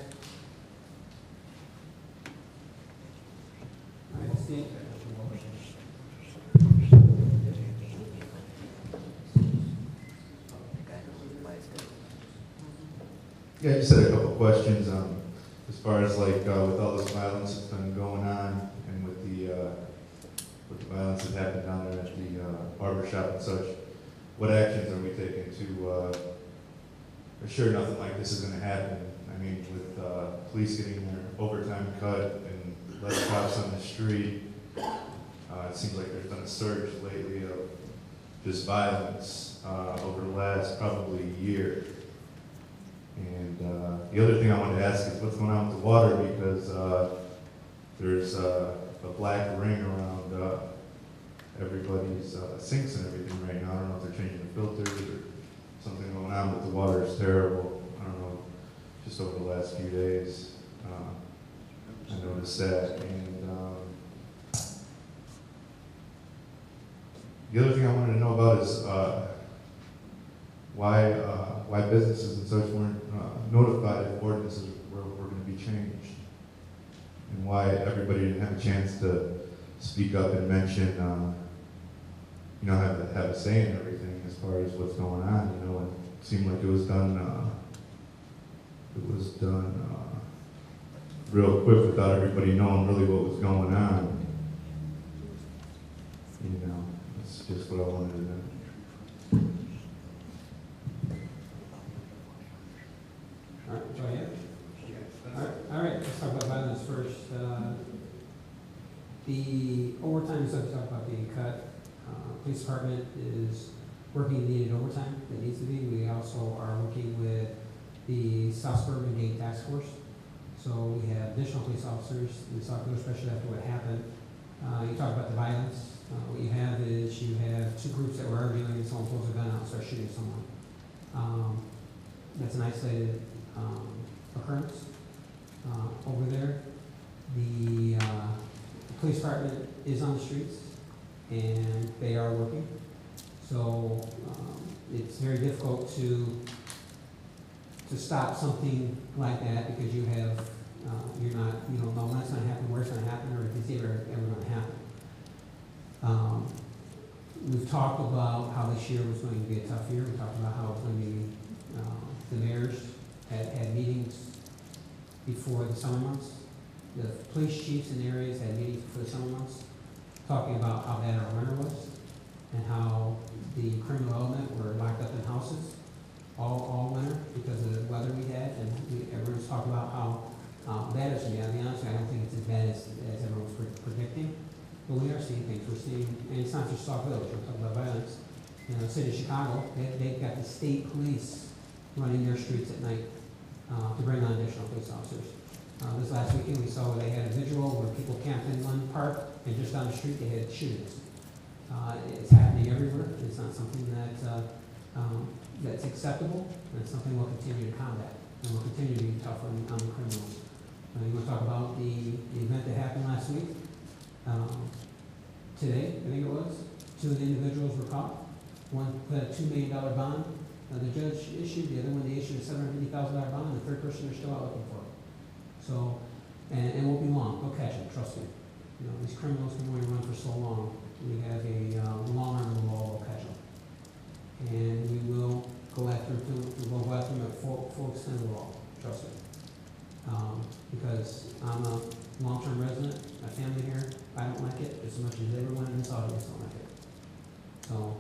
All right, Steve. Yeah, I just had a couple of questions as far as with all this violence that's been going on, and with the violence that happened down there at the barber shop and such. What actions are we taking to assure nothing like this is going to happen? I mean, with police getting their overtime cut and less cops on the street, it seems like there's been a surge lately of just violence over the last probably year. And the other thing I wanted to ask is what's going on with the water, because there's a black ring around everybody's sinks and everything right now. I don't know if they're changing the filters or something going on, but the water is terrible. I don't know, just over the last few days, I noticed that. And the other thing I wanted to know about is why businesses and such weren't notified if ordinances were going to be changed. and why everybody didn't have a chance to speak up and mention, have a say in everything as far as what's going on. It seemed like it was done real quick without everybody knowing really what was going on. That's just what I wanted to know. All right, go ahead. All right, let's talk about violence first. The overtime stuff we talked about being cut. Police department is working needed overtime that needs to be. We also are working with the South Suburban Gang Task Force. So we have additional police officers in Sauk, especially after what happened. You talk about the violence. What you have is you have two groups that were arguing and someone pulls a gun out and starts shooting someone. That's an isolated occurrence over there. The police department is on the streets and they are working. So it's very difficult to stop something like that because you have, you don't know when it's going to happen, where it's going to happen, or if it's ever going to happen. We've talked about how this year was going to be a tough year. We talked about how it was going to be, the mayors had meetings before the summer months. The police chiefs in the areas had meetings before the summer months, talking about how bad our winter was and how the criminal element were locked up in houses all winter because of the weather we had, and everyone's talking about how bad it's going to be. I'll be honest with you, I don't think it's as bad as everyone's predicting, but we are seeing things. We're seeing, and it's not just Sauk Village, we're talking about violence. The city of Chicago, they've got the state police running their streets at night to bring on additional police officers. This last weekend we saw where they had a vigil where people camped in one park and just down the street they had shootings. It's happening everywhere. It's not something that's acceptable, and it's something we'll continue to combat, and we'll continue to be tougher on the criminals. You want to talk about the event that happened last week? Today, I think it was, 2 of the individuals were caught. One put a $2 million bond. The judge issued, the other one they issued a $750,000 bond, and the third person they're still out looking for. So, and it won't be long. They'll catch them, trust me. These criminals can only run for so long. We have a long arm in the law, we'll catch them. And we will go after them at full extent of the law, trust me. Because I'm a long-term resident, my family here, I don't like it as much as everyone in this audience don't like it. So,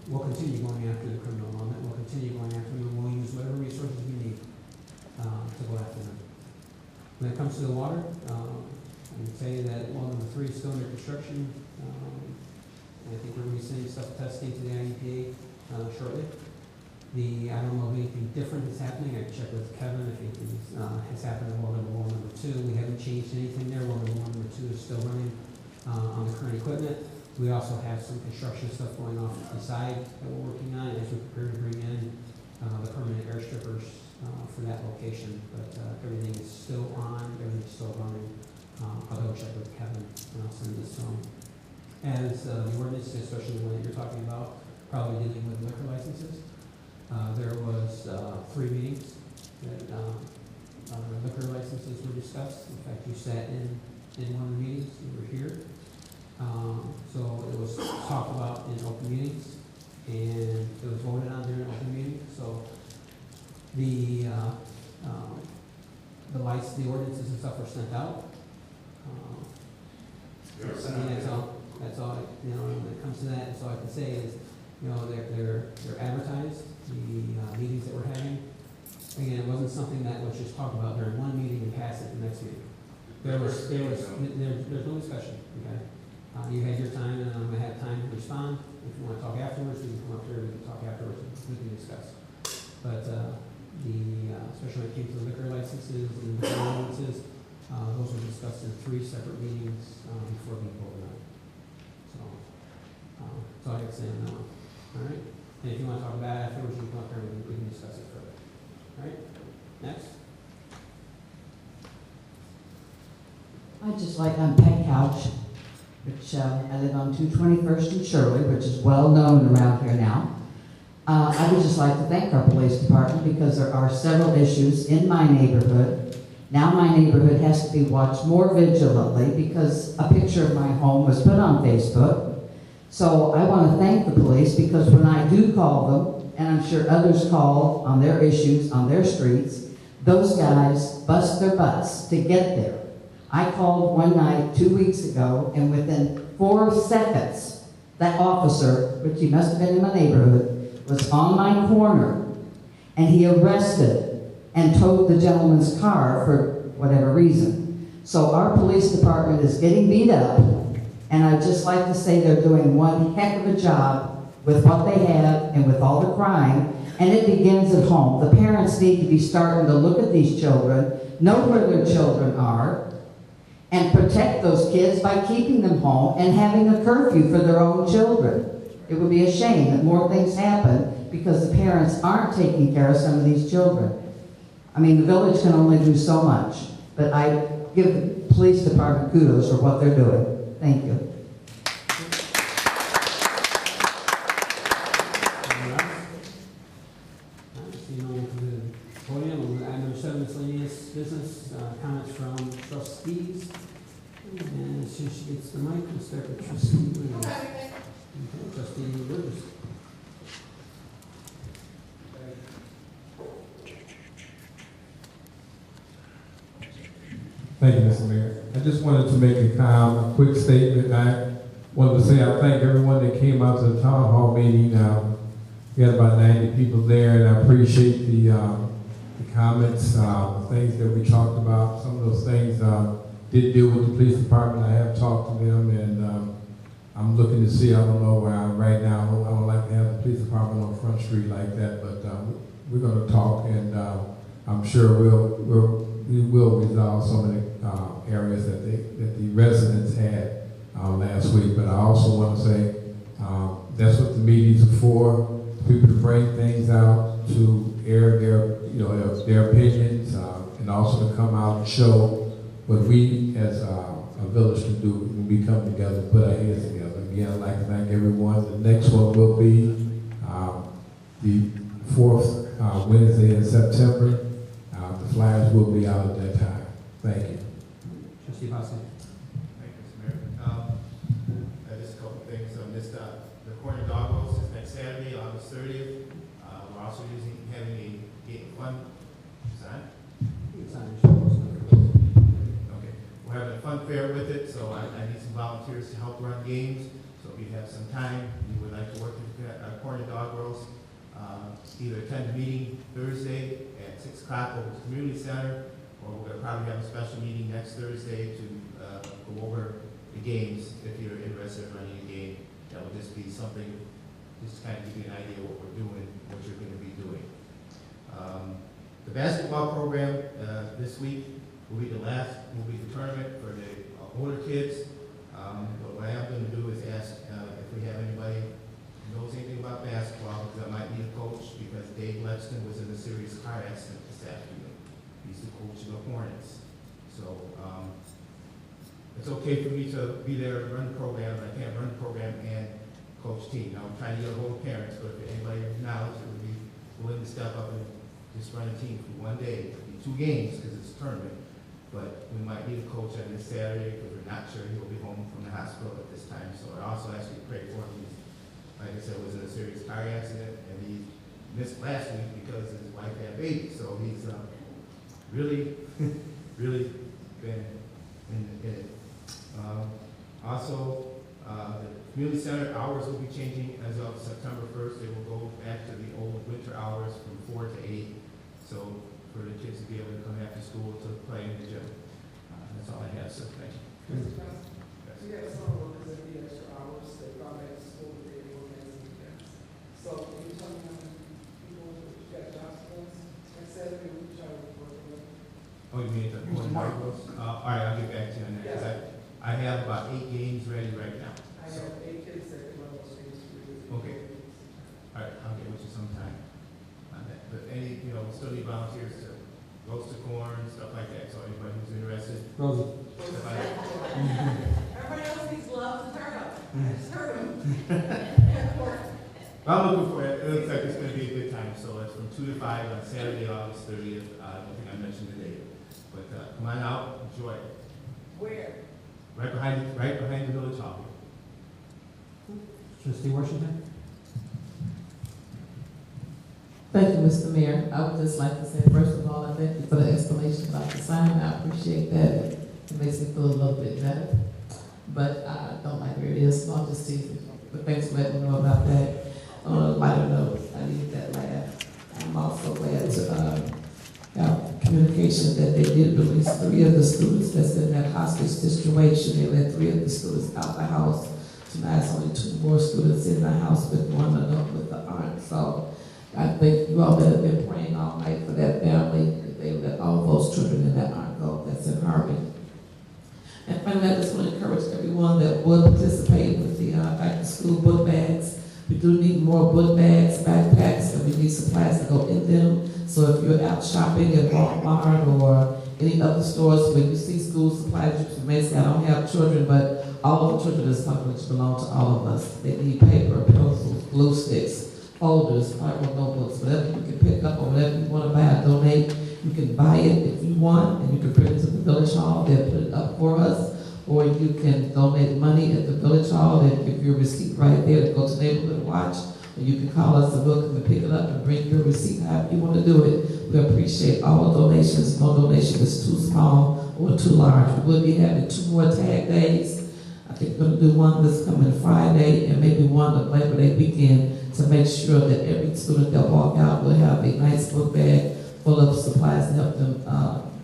we'll continue going after the criminal element, we'll continue going after them, and we'll use whatever resources we need to go after them. When it comes to the water, I can tell you that well number 3 is still under construction. I think we're going to be sending stuff testing to the IEPA shortly. I don't know if anything different is happening. I can check with Kevin if anything has happened in well number 2. We haven't changed anything there. Well number 2 is still running on the current equipment. We also have some construction stuff going off to the side that we're working on as we prepare to bring in the permanent air strippers for that location. But everything is still on. Everything's still running. I'll double check with Kevin and I'll send this to him. As the ordinance, especially the one that you're talking about, probably dealing with liquor licenses. There was 3 meetings that liquor licenses were discussed. In fact, you sat in one of the meetings. You were here. So it was talked about in open meetings, and it was voted on during open meetings. So the ordinances and stuff were sent out. That's all. When it comes to that, that's all I can say is, they're advertised. The meetings that we're having. Again, it wasn't something that was just talked about during one meeting and pass it the next meeting. There's no discussion. Okay, you had your time, and I'm gonna have time to respond. If you want to talk afterwards, we can come up here. We can talk afterwards. We can discuss. But especially when it came to the liquor licenses and the ordinances, those were discussed in 3 separate meetings before being voted on. So that's all I can say on that one. All right. And if you want to talk about it afterwards, you can come up here and we can discuss it further. All right. Next. I'd just like on Pet Couch, which I live on 221st and Shirley, which is well known around here now. I would just like to thank our police department because there are several issues in my neighborhood Now my neighborhood has to be watched more vigilantly because a picture of my home was put on Facebook. So I want to thank the police because when I do call them, and I'm sure others call on their issues on their streets, those guys bust their butts to get there. I called one night 2 weeks ago, and within 4 seconds, that officer, which he must have been in my neighborhood, was on my corner, and he arrested and towed the gentleman's car for whatever reason. So our police department is getting beat up, and I'd just like to say they're doing one heck of a job with what they have and with all the crime, and it begins at home. The parents need to be starting to look at these children, know where their children are, and protect those kids by keeping them home and having a curfew for their own children. It would be a shame that more things happen because the parents aren't taking care of some of these children. I mean, the village can only do so much, but I give the police department kudos for what they're doing. Thank you. Item 7, miscellaneous business, comments from trustees. And as soon as she gets the mic, we'll start with trustee Williams. Okay, trustee Williams. Thank you, Mr. Mayor. I just wanted to make a quick statement. I wanted to say I thank everyone that came out to the town hall meeting. We had about 90 people there, and I appreciate the comments, things that we talked about. Some of those things did deal with the police department. I have talked to them, and I'm looking to see, I don't know where I am right now. I don't like to have the police department on Front Street like that, but we're going to talk, and I'm sure we will resolve some of the areas that the residents had last week. But I also want to say that's what the meetings are for, people to bring things out, to air their opinions, and also to come out and show what we as a village can do when we come together and put our heads together. Again, I'd like to thank everyone. The next one will be the 4th Wednesday in September. The flyers will be out at that time. Thank you. Trustee Fossey. Thank you, Mr. Mayor. Just a couple things. The corner dog roast is next Saturday, August 30th. We're also having a gate fun. Sign? Okay. We're having a fun fair with it, so I need some volunteers to help run games. So if you have some time, you would like to work with our corner dog roast, either attend the meeting Thursday at 6 o'clock over at the community center, or we're going to probably have a special meeting next Thursday to go over the games. If you're interested in running a game, that will just be something, just to kind of give you an idea of what we're doing, what you're going to be doing. The basketball program this week will be the tournament for the older kids. But what I am going to do is ask if we have anybody who knows anything about basketball, because I might need a coach, because Dave Lexton was in a serious car accident this afternoon. He's the coach of the Hornets. So it's okay for me to be there and run the program, but I can't run the program and coach team. Now I'm trying to get a hold of parents, but if anybody has knowledge that would be willing to step up and just run a team for one day, it'll be 2 games because it's a tournament. But we might need a coach on this Saturday because we're not sure he'll be home from the hospital at this time. So I also ask you to pray for him. Like I said, was in a serious car accident, and he missed last week because his wife had a baby. So he's really, really been in it. Also, the community center hours will be changing as of September 1st. They will go back to the old winter hours from 4 to 8. So for the kids to be able to come after school to play in the gym. That's all I have, so thank you. We have some workers that need extra hours, they come back to school, they organize weekends. So can you tell me how many people got jobs for us? And Saturday, we try to work with them. Oh, you mean the one Marcos? All right, I'll get back to you on that. Yes. I have about 8 games ready right now. I So, have 8 kids that can run those games for you. okay. All right, I'll get with you sometime on that. But we still need volunteers to roast the corn, stuff like that. So anybody who's interested. Rosie. Everybody else needs gloves and turnip. I just heard them. I'm looking for it. It looks like it's going to be a good time. So it's from 2 to 5 on Saturday, August 30th. I don't think I mentioned the date. But come on out, enjoy it. Where? Right behind the village hall. Trustee Washington? Thank you, Mr. Mayor. I would just like to say, first of all, I thank you for the explanation about the sign. I appreciate that. It makes me feel a little bit better. But I don't like where it is, so I'll just tease it. But thanks for letting me know about that. On a lighter note, I needed that laugh. I'm also glad to have communication that they did release 3 of the students that's in that hostage situation. They let 3 of the students out the house. Tonight, it's only 2 more students in the house with one adult with the aunt. So I think you all that have been praying all night for that family, that they let all those children in that aunt go. That's in Harvey. And finally, I just want to encourage everyone that would participate with the back-to-school book bags. We do need more book bags, backpacks, and we need supplies to go in them. So if you're out shopping at Walmart or any other stores where you see school supplies, you may say, I don't have children, but all of the children in this company belong to all of us. They need paper, pencils, glue sticks, folders, Bible notebooks, whatever you can pick up or whatever you want to buy or donate. You can buy it if you want, and you can bring it to the village hall. They'll put it up for us. Or you can donate money at the village hall. They'll give you a receipt right there to go to Neighborhood Watch. Or you can call us and we'll come and pick it up and bring your receipt, however you want to do it. We appreciate all donations. No donation is too small or too large. We will be having 2 more tag days. I think we're going to do one this coming Friday and maybe one of Labor Day weekend to make sure that every student that walk out will have a nice book bag full of supplies to help them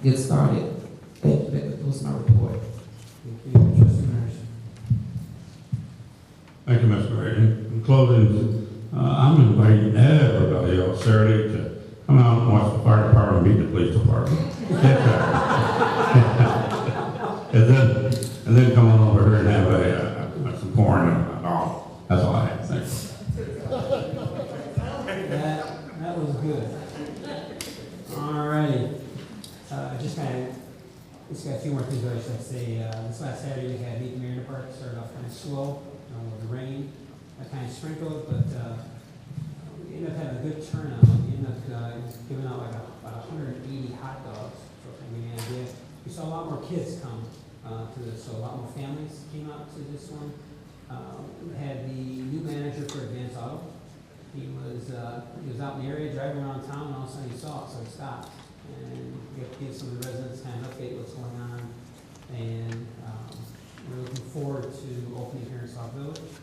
get started. Thank you. That concludes my report. Thank you. Trustee Myers? Thank you, Mr. Mayor. In closing, I'm inviting everybody else Saturday to come out and watch the fire department meet the police department. and then come on over here and have some porn and that's all I have. Thanks. That was good. All righty. Just got a few more things I should say. This last Saturday we had Meet the Mayor in the Park. Started off kind of slow with the rain. That kind of sprinkled, but we ended up having a good turnout. We ended up giving out like about 180 hot dogs. So to give you an idea, we saw a lot more kids come to this. So a lot more families came out to this one. We had the new manager for Advance Auto. He was out in the area driving around town, and all of a sudden he saw it, so he stopped. And we have to give some of the residents kind of update what's going on. And we're looking forward to opening here in Sauk Village.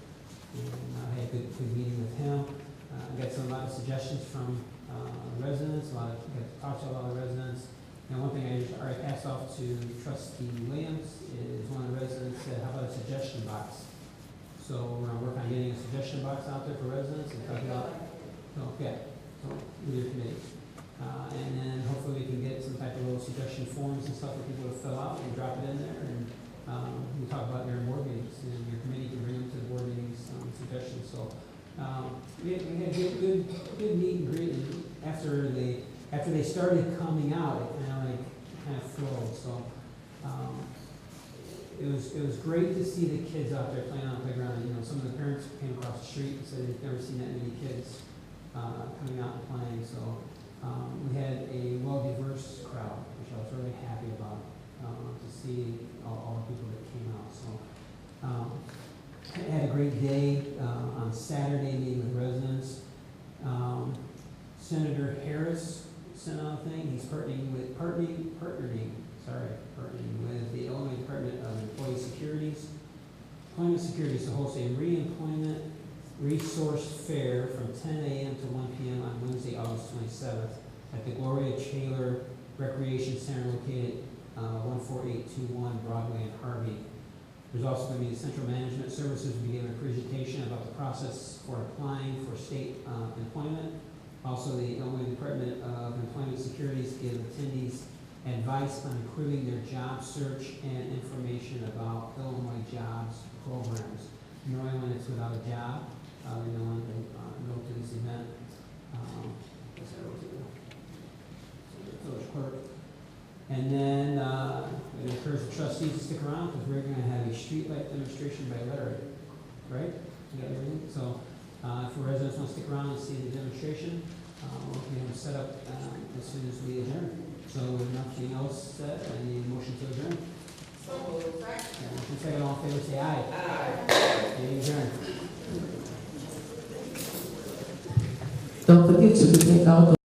And I had a good meeting with him. I got a lot of suggestions from residents. Got to talk to a lot of residents. And one thing I already passed off to Trustee Williams is one of the residents said, how about a suggestion box? So we're going to work on getting a suggestion box out there for residents and talk about, with your committee. And then hopefully we can get some type of little suggestion forms and stuff for people to fill out and drop it in there. And we talk about during board meetings, and your committee can bring them to the board meetings, suggestions. So we had good meet and greet. And after they started coming out, it kind of flowed. So it was great to see the kids out there playing on the playground. You know, some of the parents came across the street and said they've never seen that many kids coming out and playing. So we had a well-diverse crowd, which I was really happy about to see all the people that came out. So I had a great day on Saturday meeting with residents. Senator Harris sent out a thing. He's partnering with the Illinois Department of Employment Securities to host a reemployment resource fair from 10 a.m. to 1 p.m. on Wednesday, August 27th at the Gloria Taylor Recreation Center located 14821 Broadway in Harvey. There's also going to be the Central Management Services will be giving a presentation about the process for applying for state employment. Also, the Illinois Department of Employment Securities give attendees advice on improving their job search and information about Illinois jobs programs. Normally when it's without a job, we know to go to this event. Village clerk. And then we encourage the trustees to stick around because we're going to have a streetlight demonstration by Larry, right? You got everything? So if residents want to stick around and see the demonstration, we'll get them set up as soon as we adjourn. So with nothing else said, I need a motion to adjourn. So moved. Motion second, all in favor, say aye. Aye. Meeting adjourned. Don't forget to take out the